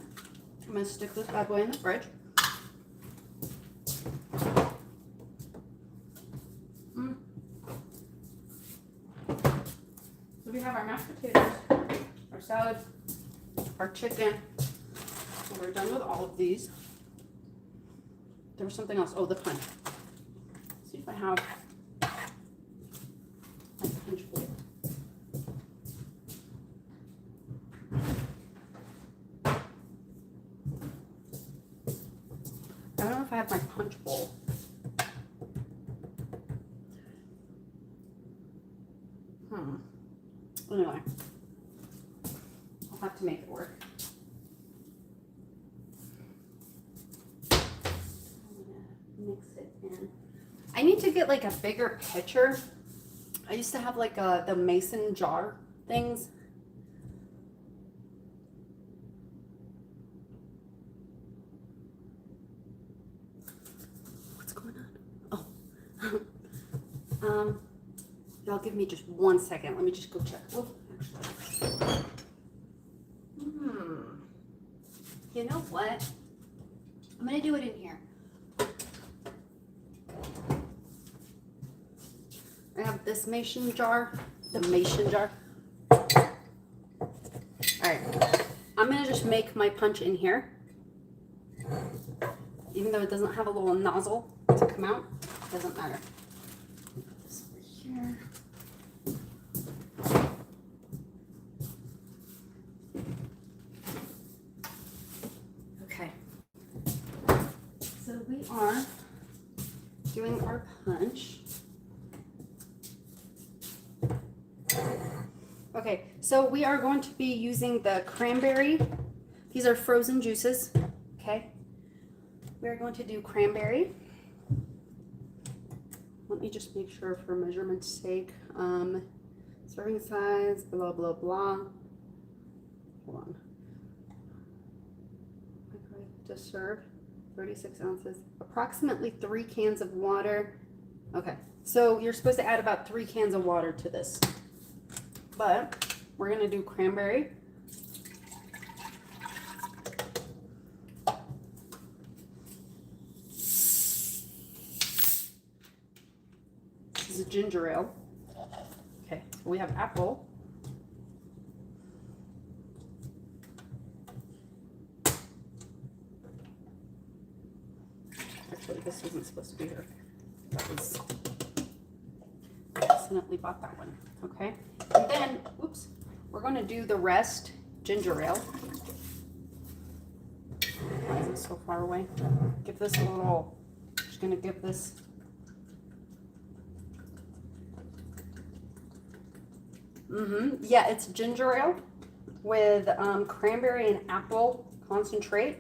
I'm gonna stick this bad boy in the fridge. So we have our mashed potatoes, our salad, our chicken. So we're done with all of these. There was something else. Oh, the punch. Let's see if I have my punch bowl. I don't know if I have my punch bowl. Anyway, I'll have to make it work. I'm gonna mix it in. I need to get like a bigger pitcher. I used to have like the mason jar things. What's going on? Oh. Y'all give me just 1 second. Let me just go check. Oh, actually. You know what? I'm gonna do it in here. I have this mason jar. The mason jar. Alright. I'm gonna just make my punch in here. Even though it doesn't have a little nozzle to come out, it doesn't matter. Put this over here. Okay. So we are doing our punch. Okay, so we are going to be using the cranberry. These are frozen juices, okay? We're going to do cranberry. Let me just make sure for measurement's sake. Serving size, blah, blah, blah. Hold on. To serve, 36 ounces, approximately 3 cans of water. Okay, so you're supposed to add about 3 cans of water to this. But we're gonna do cranberry. This is a ginger ale. Okay, we have apple. Actually, this wasn't supposed to be here. That was, I accidentally bought that one. Okay, and then, oops, we're going to do the rest ginger ale. Why is it so far away? Give this a little, just going to give this. Yeah, it's ginger ale with cranberry and apple concentrate.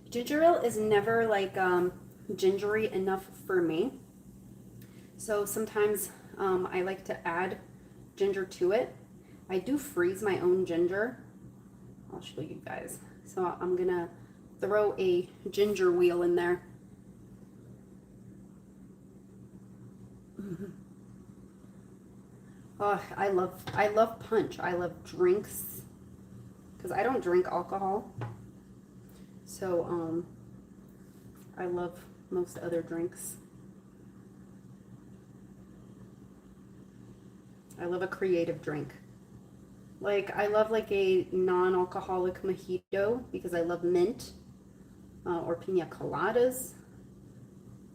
Ginger ale is never like gingery enough for me. So sometimes I like to add ginger to it. I do freeze my own ginger. I'll show you guys. So I'm gonna throw a ginger wheel in there. Oh, I love punch. I love drinks because I don't drink alcohol. So I love most other drinks. I love a creative drink. Like I love like a non-alcoholic mojito because I love mint or pina coladas,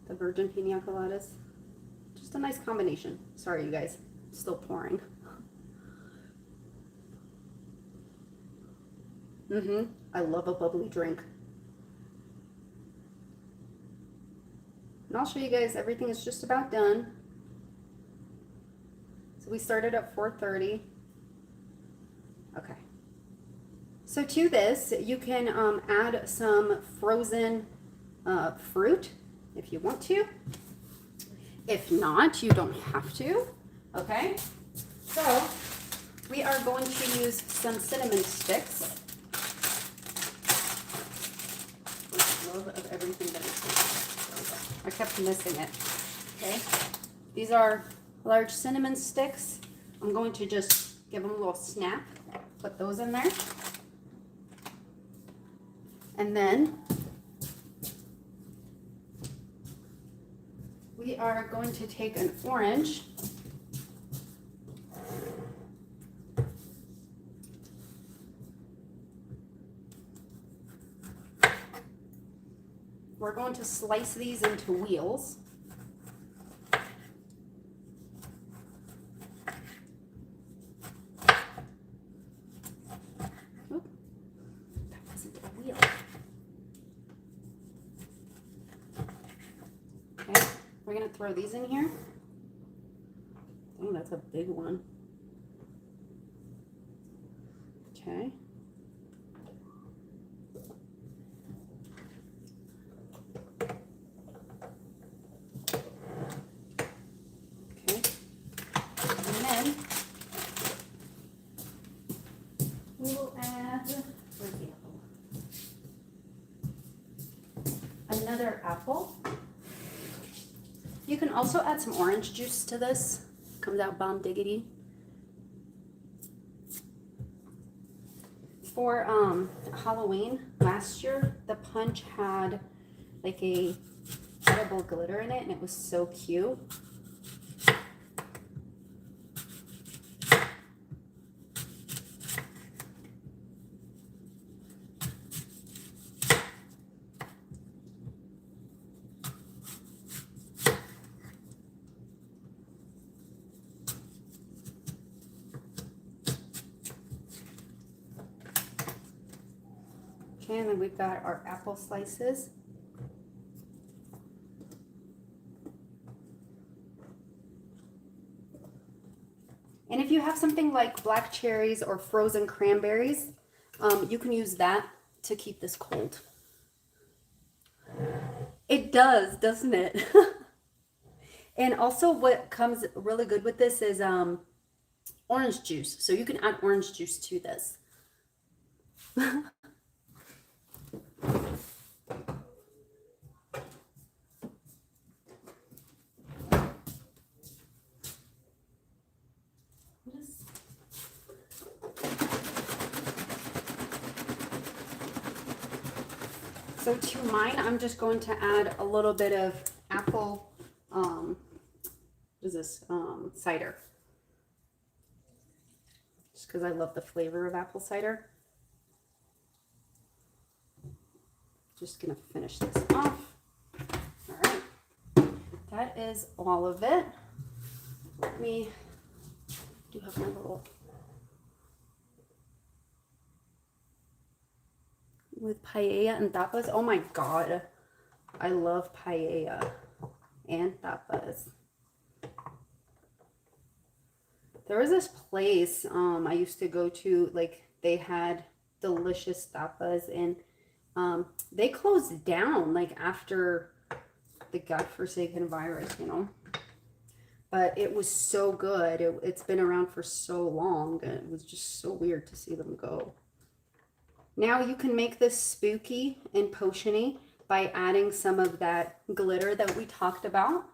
the virgin pina coladas. Just a nice combination. Sorry, you guys, it's still pouring. I love a bubbly drink. And I'll show you guys, everything is just about done. So we started at 4:30. Okay. So to this, you can add some frozen fruit if you want to. If not, you don't have to. Okay. So we are going to use some cinnamon sticks. Love of everything that is. I kept missing it. Okay. These are large cinnamon sticks. I'm going to just give them a little snap. Put those in there. And then we are going to take an orange. We're going to slice these into wheels. Oop, that wasn't a wheel. Okay, we're going to throw these in here. Oh, that's a big one. Okay. We will add, where's the apple? Another apple. You can also add some orange juice to this. Comes out bomb diggity. For Halloween last year, the punch had like a edible glitter in it, and it was so cute. Okay, and then we've got our apple slices. And if you have something like black cherries or frozen cranberries, you can use that to keep this cold. It does, doesn't it? And also what comes really good with this is orange juice. So you can add orange juice to this. So to mine, I'm just going to add a little bit of apple, what is this, cider. Just because I love the flavor of apple cider. Just gonna finish this off. All right, that is all of it. Let me, do have my little, with paella and tapas. Oh my god, I love paella and tapas. There was this place I used to go to, like they had delicious tapas, and they closed down like after the godforsaken virus, you know. But it was so good. It's been around for so long. It was just so weird to see them go. Now you can make this spooky and potiony by adding some of that glitter that we talked about.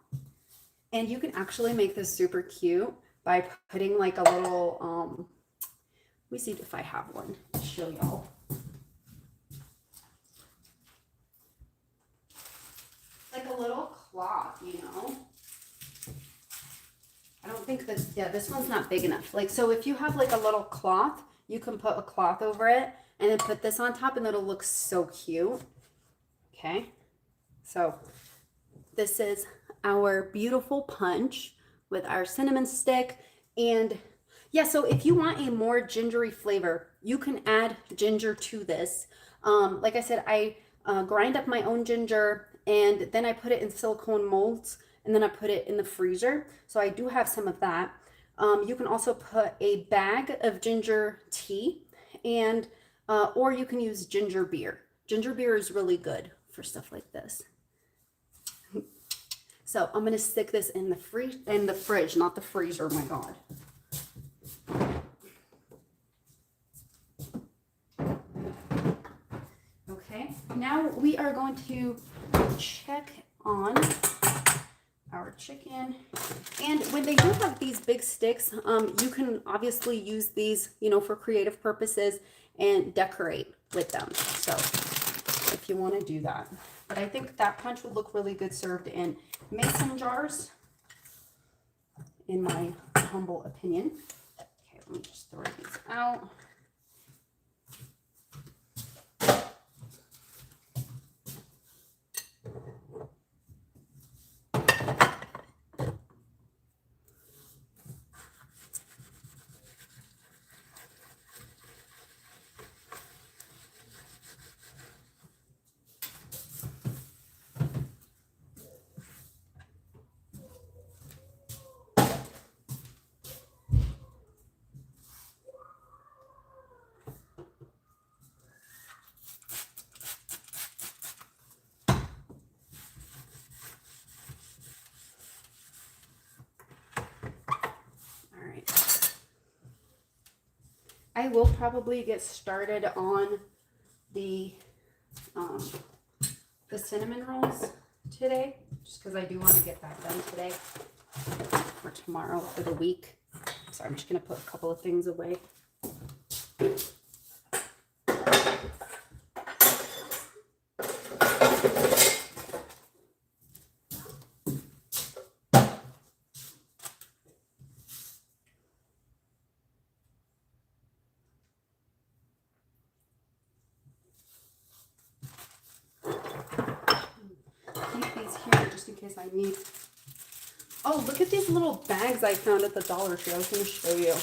And you can actually make this super cute by putting like a little, let me see if I have one to show y'all. Like a little cloth, you know. I don't think this, yeah, this one's not big enough. Like, so if you have like a little cloth, you can put a cloth over it and then put this on top, and it'll look so cute. Okay. So this is our beautiful punch with our cinnamon stick. And yeah, so if you want a more gingery flavor, you can add ginger to this. Like I said, I grind up my own ginger and then I put it in silicone molds, and then I put it in the freezer. So I do have some of that. You can also put a bag of ginger tea, and or you can use ginger beer. Ginger beer is really good for stuff like this. So I'm gonna stick this in the fridge, not the freezer. Oh my God. Okay, now we are going to check on our chicken. And when they do have these big sticks, you can obviously use these, you know, for creative purposes and decorate with them. So if you want to do that. But I think that punch would look really good served in mason jars, in my humble opinion. Okay, let me just throw these out. I will probably get started on the cinnamon rolls today, just because I do want to get that done today or tomorrow for the week. So I'm just going to put a couple of things away. In case I need. Oh, look at these little bags I found at the Dollar Tree. I was going to show you.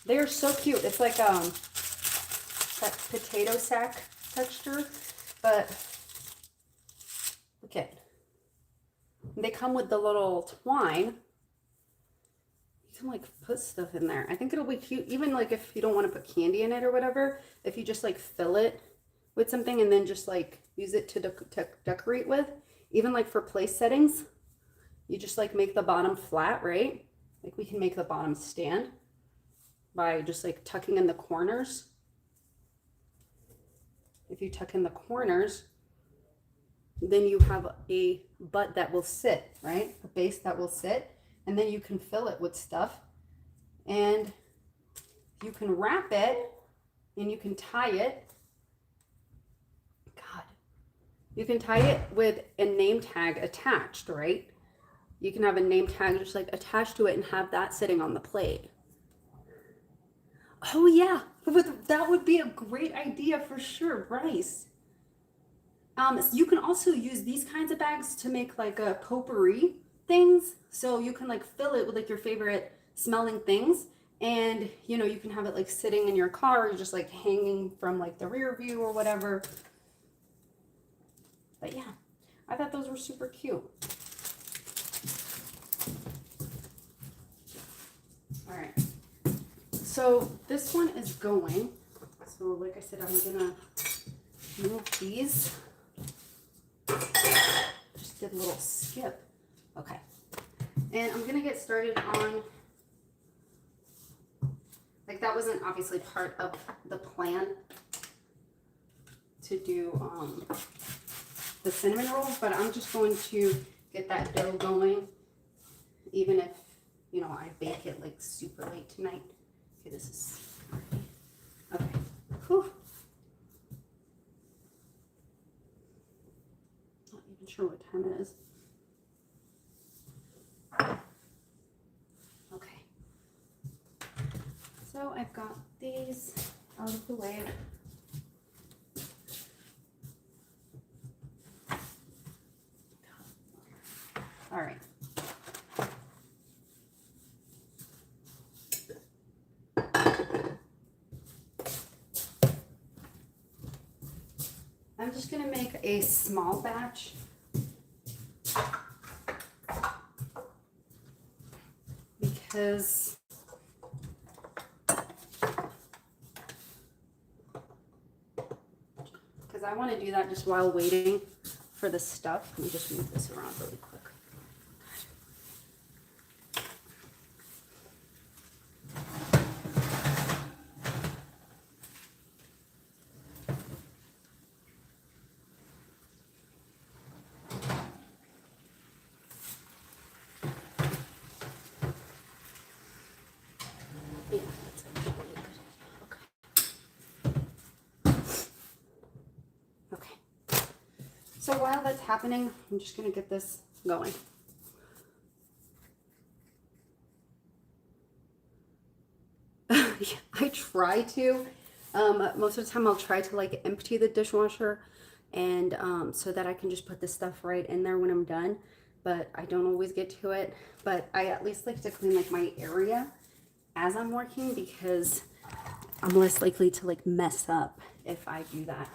They are so cute. It's like that potato sack texture, but look at. They come with the little twine. You can like put stuff in there. I think it'll be cute, even like if you don't want to put candy in it or whatever. If you just like fill it with something and then just like use it to decorate with. Even like for place settings, you just like make the bottom flat, right? Like we can make the bottom stand by just like tucking in the corners. If you tuck in the corners, then you have a butt that will sit, right? A base that will sit, and then you can fill it with stuff, and you can wrap it, and you can tie it. You can tie it with a name tag attached, right? You can have a name tag just like attached to it and have that sitting on the plate. Oh yeah, that would be a great idea for sure, Bryce. You can also use these kinds of bags to make like a potpourri things. So you can like fill it with like your favorite smelling things. And you know, you can have it like sitting in your car or just like hanging from like the rear view or whatever. But yeah, I thought those were super cute. All right, so this one is going. So like I said, I'm gonna move these. Just did a little skip. Okay, and I'm gonna get started on, like that wasn't obviously part of the plan to do the cinnamon rolls, but I'm just going to get that dough going, even if, you know, I bake it like super late tonight. Okay, this is, okay, whew. Not even sure what time it is. Okay, so I've got these out of the way. All right. I'm just going to make a small batch because I want to do that just while waiting for the stuff. Let me just move this around really quick. So while that's happening, I'm just going to get this going. I try to. Most of the time I'll try to like empty the dishwasher and so that I can just put the stuff right in there when I'm done. But I don't always get to it. But I at least like to clean like my area as I'm working because I'm less likely to like mess up if I do that.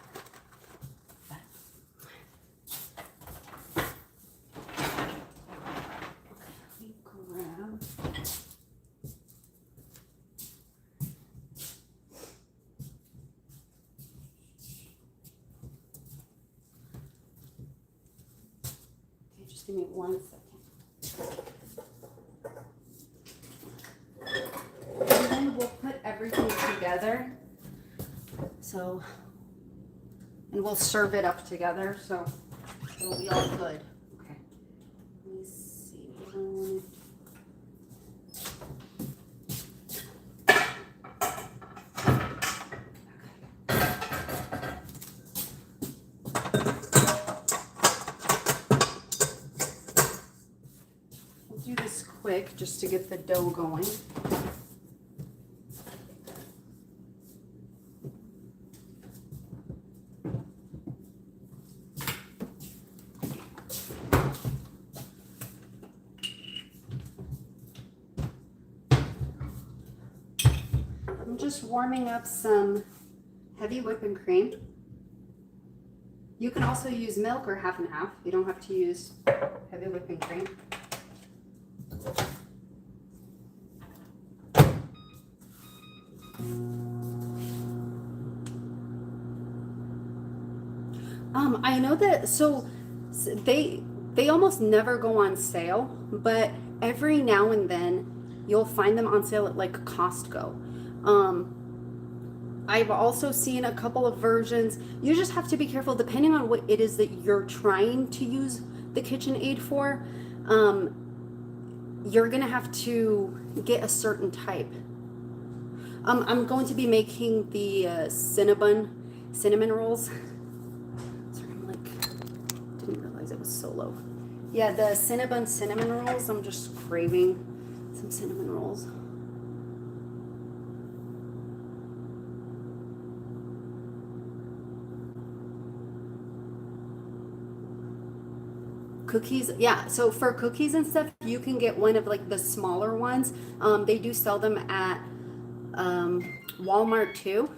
Give me 1 second. And then we'll put everything together. So, and we'll serve it up together. So it'll be all good. Okay. Let me see. Do this quick just to get the dough going. I'm just warming up some heavy whipping cream. You can also use milk or half and half. You don't have to use heavy whipping cream. I know that, so they almost never go on sale, but every now and then you'll find them on sale at like Costco. I've also seen a couple of versions. You just have to be careful depending on what it is that you're trying to use the KitchenAid for. You're gonna have to get a certain type. I'm going to be making the cinnamon rolls. Sorry, I'm like, didn't realize it was so low. Yeah, the cinnamon rolls. I'm just craving some cinnamon rolls. Cookies, yeah, so for cookies and stuff you can get one of like the smaller ones. They do sell them at Walmart too.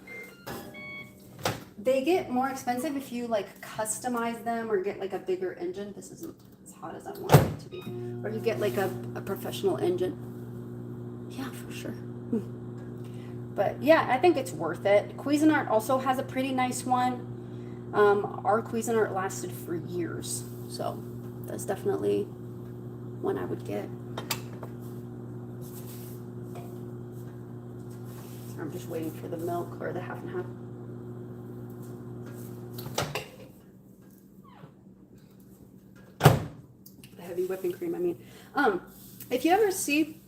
They get more expensive if you like customize them or get like a bigger engine. This isn't as hot as I want it to be. Or you get like a professional engine. Yeah, for sure. But yeah, I think it's worth it. Cuisinart also has a pretty nice one. Our Cuisinart lasted for years, so that's definitely one I would get. So I'm just waiting for the milk or the half and half. The heavy whipping cream, I mean. If you ever see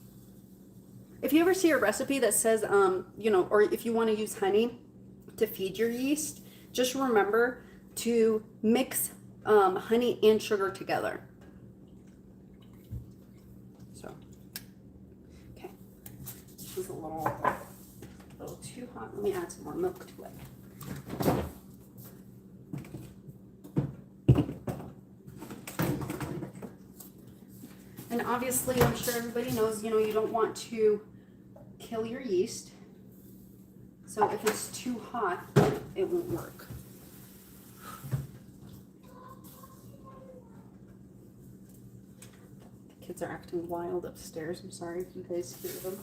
a recipe that says, you know, or if you want to use honey to feed your yeast, just remember to mix honey and sugar together. So, okay, this is a little too hot. Let me add some more milk to it. And obviously, I'm sure everybody knows, you know, you don't want to kill your yeast. So if it's too hot, it won't work. Kids are acting wild upstairs. I'm sorry if you guys hear them.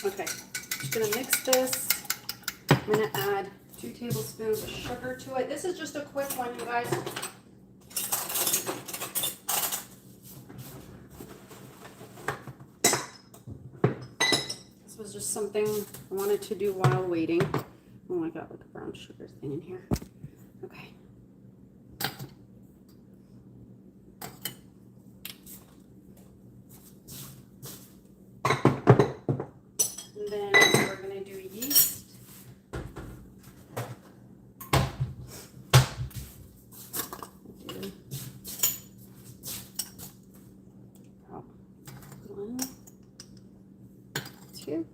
Okay, just gonna mix this. I'm gonna add 2 tablespoons of sugar to it. This is just a quick one, you guys. This was just something I wanted to do while waiting. Oh, I got like a brown sugar thing in here. Okay. And then we're gonna do yeast. About 1, 2.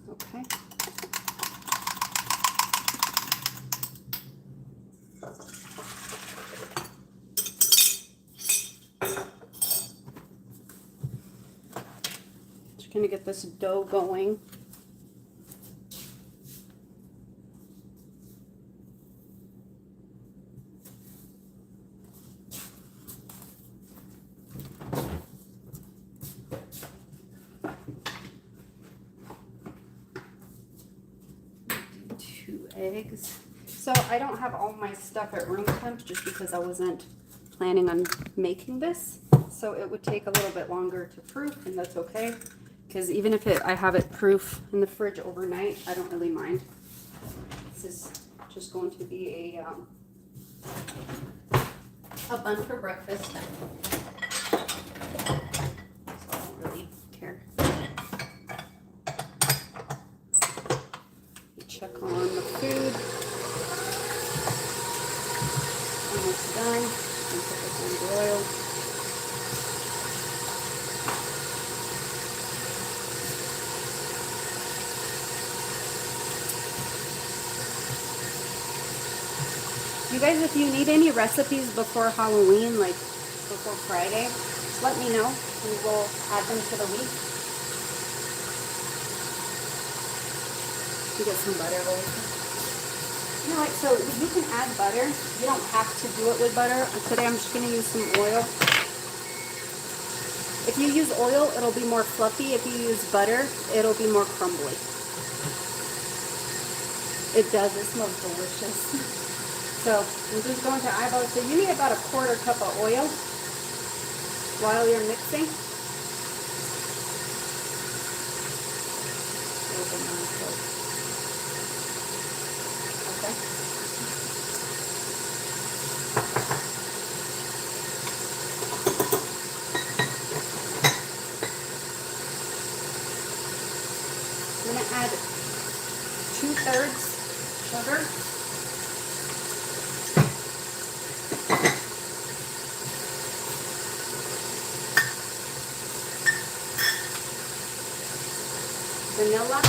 Okay. Just gonna get this dough going. Eggs. So I don't have all my stuff at room temp just because I wasn't planning on making this. So it would take a little bit longer to proof, and that's okay. Because even if I have it proof in the fridge overnight, I don't really mind. This is just going to be a bun for breakfast. So I don't really care. Check on the food. Almost done. And put this on broil. You guys, if you need any recipes before Halloween, like before Friday, just let me know and we'll add them to the week. You get some butter over. You know what, so you can add butter. You don't have to do it with butter. Today I'm just going to use some oil. If you use oil, it'll be more fluffy. If you use butter, it'll be more crumbly. It does. It smells delicious. So I'm just going to eyeball it. So you need about a 1/4 cup of oil while you're mixing. Okay. I'm going to add 2/3 sugar. Vanilla.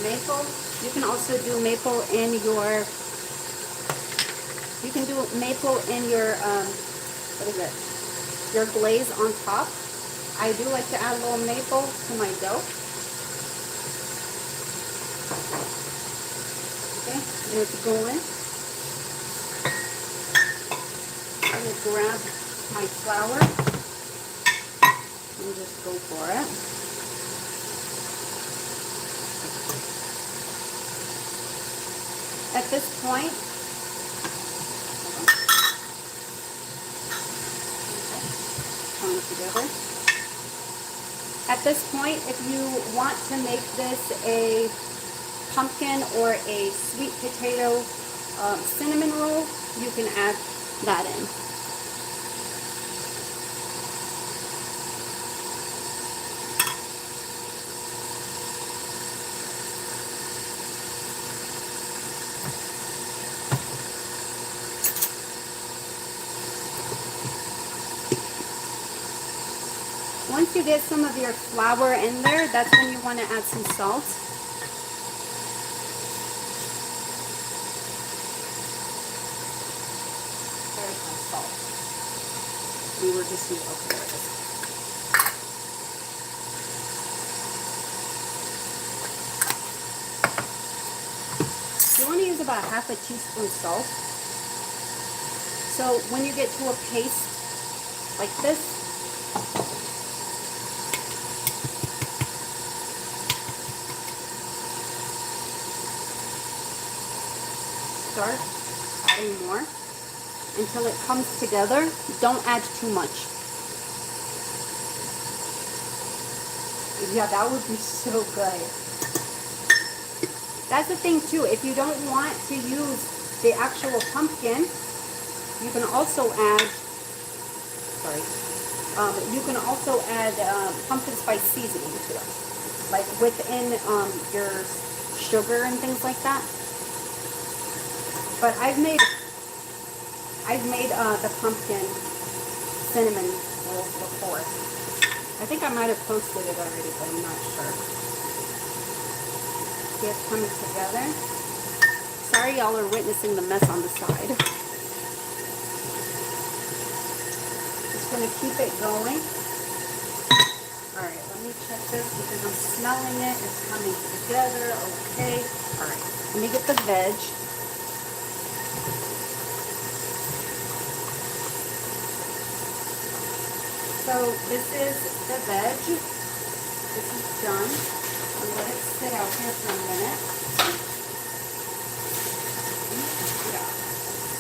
Maple. You can also do maple in your, what is it? Your glaze on top. I do like to add a little maple to my dough. Okay, and it's going. I'm going to grab my flour and just go for it. At this point, come together. At this point, if you want to make this a pumpkin or a sweet potato cinnamon roll, you can add that in. Once you get some of your flour in there, that's when you want to add some salt. There's my salt. We were just okay, there it is. You want to use about half a teaspoon salt. So when you get to a paste like this, start adding more until it comes together. Don't add too much. Yeah, that would be so good. That's the thing too, if you don't want to use the actual pumpkin, you can also add, you can also add pumpkin spice seasoning to it, like within your sugar and things like that. But I've made the pumpkin cinnamon rolls before. I think I might have posted it already, but I'm not sure. See, it's coming together. Sorry y'all are witnessing the mess on the side. Just gonna keep it going. Alright, let me check this because I'm smelling it. It's coming together. Okay. Alright, let me get the veg. So this is the veg. This is done. I'm going to let it sit out here for a minute.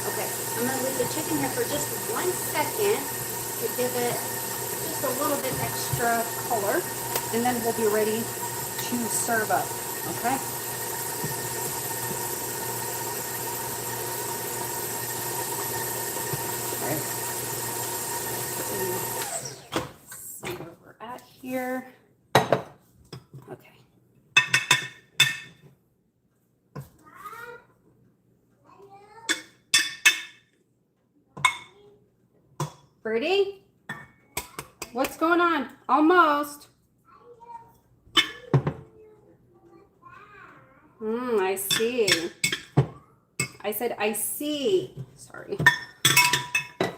Okay, I'm going to leave the chicken here for just 1 second to give it just a little bit extra color, and then we'll be ready to serve up. Okay. All right. See where we're at here. Okay. Birdie? What's going on? Almost. I see. I said, I see. Sorry. All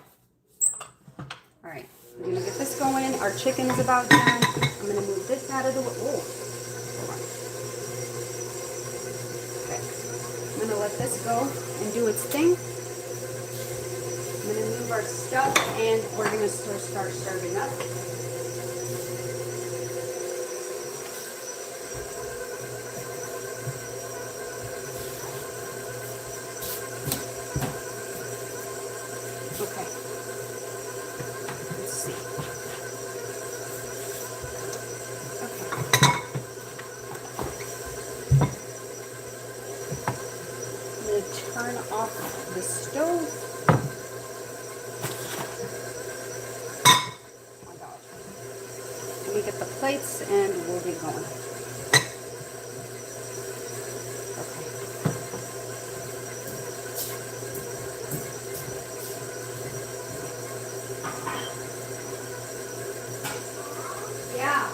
right. We're going to get this going. Our chicken is about done. I'm going to move this out of the way. Oh, hold on. Okay. I'm going to let this go and do its thing. I'm going to move our stuff and we're going to start serving up. Okay. Let's see. Okay. I'm going to turn off the stove. Let me get the plates and we'll get going. Okay. Yeah.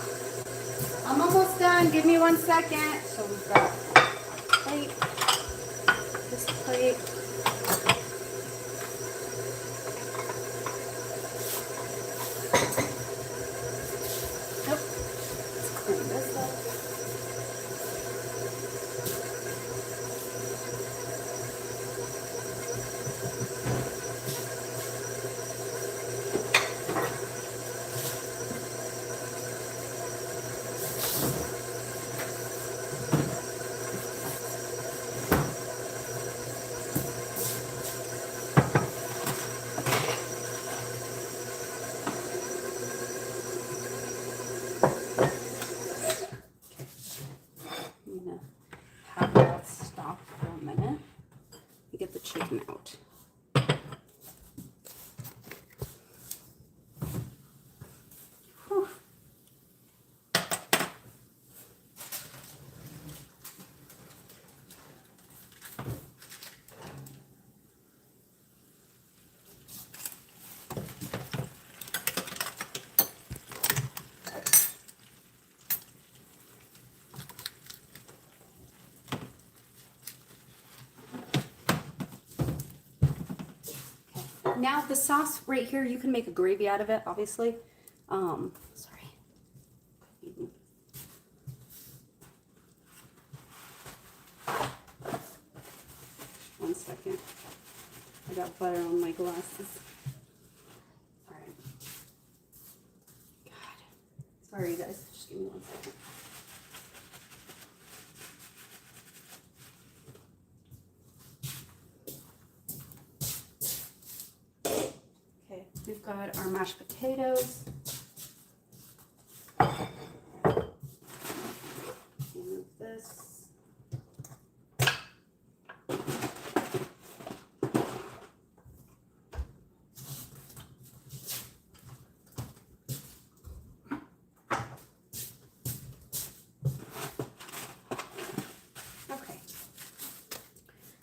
I'm almost done. Give me 1 second. So we've got plate, this plate. now the sauce right here, you can make a gravy out of it, obviously. Sorry. One second. I got butter on my glasses. All right. God. Sorry, you guys. Just give me 1 second. Okay, we've got our mashed potatoes. Remove this.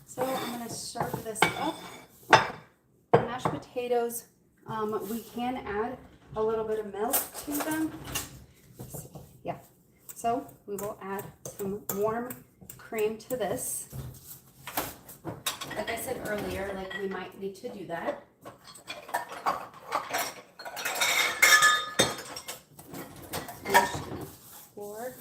So I'm going to serve this up. The mashed potatoes, we can add a little bit of milk to them. Yeah. So we will add some warm cream to this. Like I said earlier, like we might need to do that. I'm just going to pour.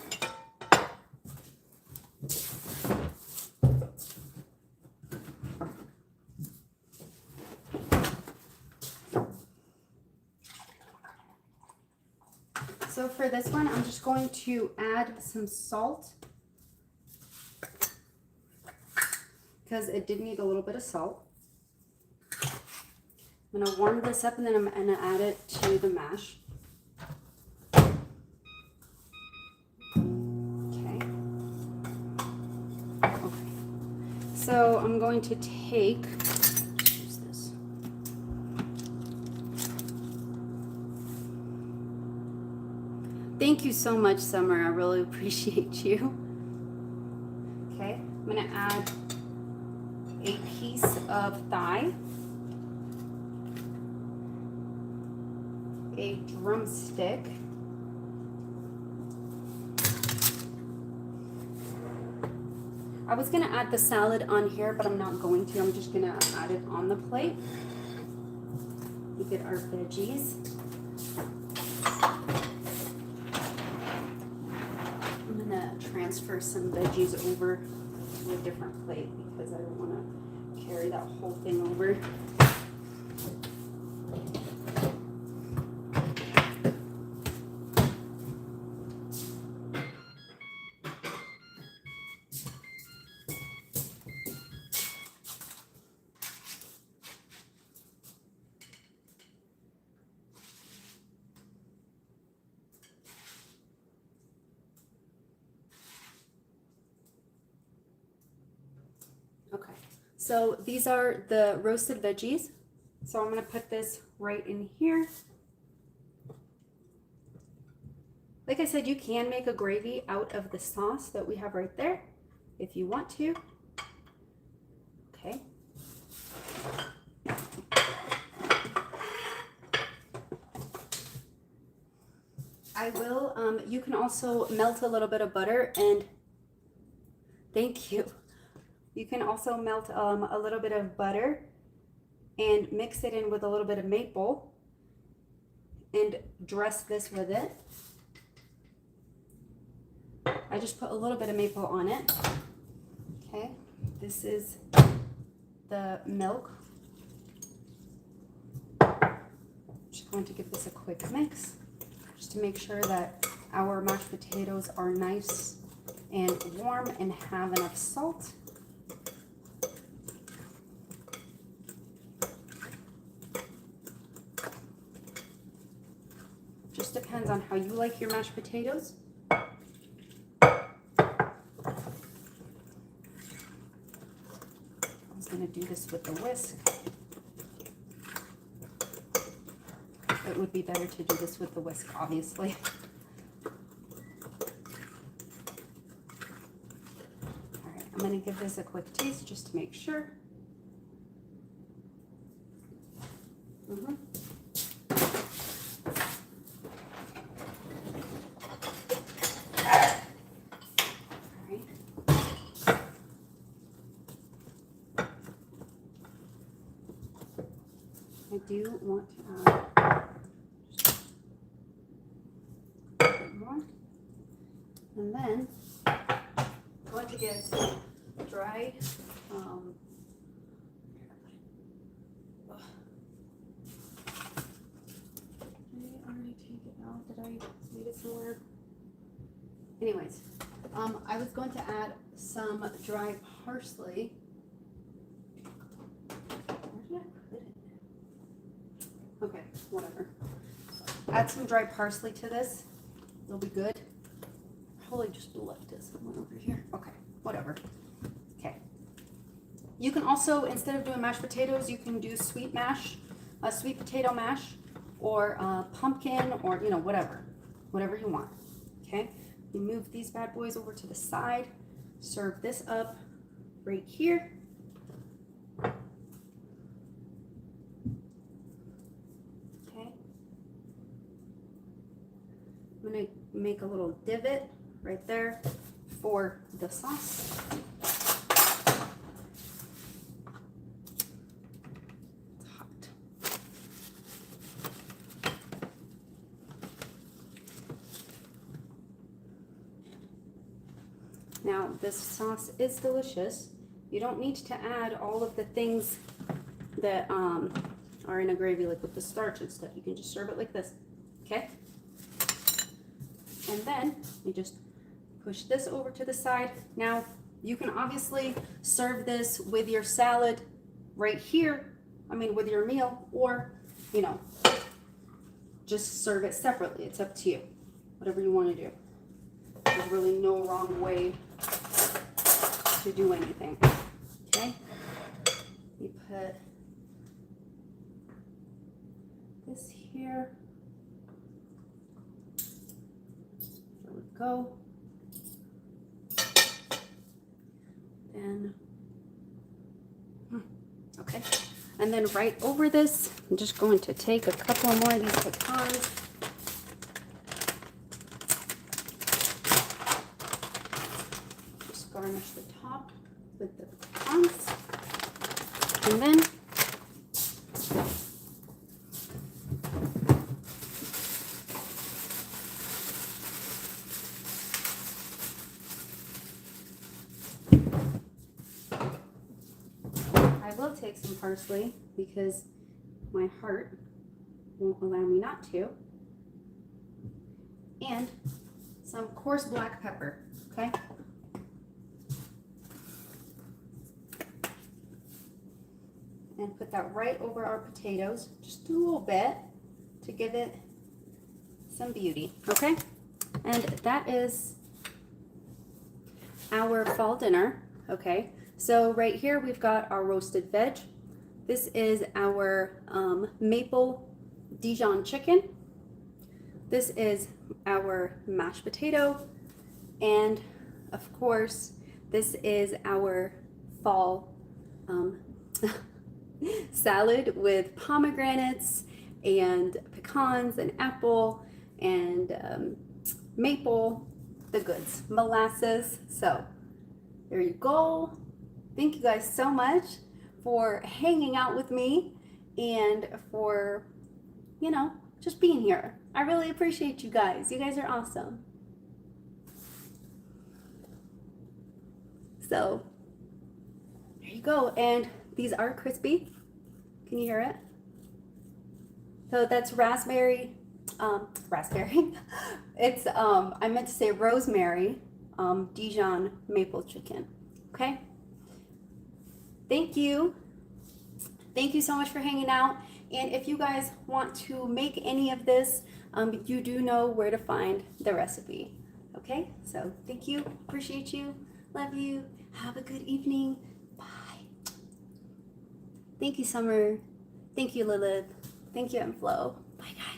So for this one, I'm just going to add some salt because it did need a little bit of salt. I'm going to warm this up and then I'm going to add it to the mash. Okay. Okay. So I'm going to take, use this. Thank you so much, Summer. I really appreciate you. Okay, I'm going to add a piece of thigh, a drumstick, I was going to add the salad on here, but I'm not going to. I'm just going to add it on the plate. We get our veggies. I'm going to transfer some veggies over to a different plate because I don't want to carry that whole thing over. Okay, so these are the roasted veggies. So I'm going to put this right in here. Like I said, you can make a gravy out of the sauce that we have right there if you want to. Okay. I will, you can also melt a little bit of butter and, thank you. You can also melt a little bit of butter and mix it in with a little bit of maple and dress this with it. I just put a little bit of maple on it. Okay, this is the milk. I'm just going to give this a quick mix just to make sure that our mashed potatoes are nice and warm and have enough salt. Just depends on how you like your mashed potatoes. I'm going to do this with the whisk. It would be better to do this with the whisk, obviously. All right, I'm going to give this a quick taste just to make sure. I do want to add a bit more. And then I'm going to get dried did I leave it somewhere? Anyways, I was going to add some dried parsley. Where did I put it? Okay, whatever. Add some dried parsley to this. It'll be good. Probably just left it somewhere over here. Okay, whatever. Okay. You can also, instead of doing mashed potatoes, you can do sweet mash, sweet potato mash, or pumpkin, or whatever you want. Okay. You move these bad boys over to the side. Serve this up right here. Okay. I'm gonna make a little divot right there for the sauce. It's hot. Now, this sauce is delicious. You don't need to add all of the things that are in a gravy, like with the starch and stuff. You can just serve it like this, okay? And then you just push this over to the side. Now, you can obviously serve this with your salad right here, with your meal, or, just serve it separately. It's up to you, whatever you want to do. There's really no wrong way to do anything. Okay, you put this here. There we go. Then, okay, and then right over this, I'm just going to take a couple more of these pecans. Garnish the top with the pecans, and then I will take some parsley because my heart won't allow me not to, and some coarse black pepper, okay? And put that right over our potatoes, just a little bit to give it some beauty, okay? And that is our fall dinner, okay? So right here we've got our roasted veg. This is our Maple-Dijon chicken. This is our mashed potato. And of course, this is our fall salad with pomegranates and pecans and apple and maple, the goods, molasses. So there you go. Thank you guys so much for hanging out with me and for, just being here. I really appreciate you guys. You guys are awesome. So there you go. And these are crispy. Can you hear it? So that's raspberry. It's, I meant to say rosemary, Dijon maple chicken. Okay. Thank you. Thank you so much for hanging out. And if you guys want to make any of this, you do know where to find the recipe. Okay. So thank you. Appreciate you. Love you. Have a good evening. Thank you, Summer. Thank you, Lilith. Thank you, Flo. Bye, guys.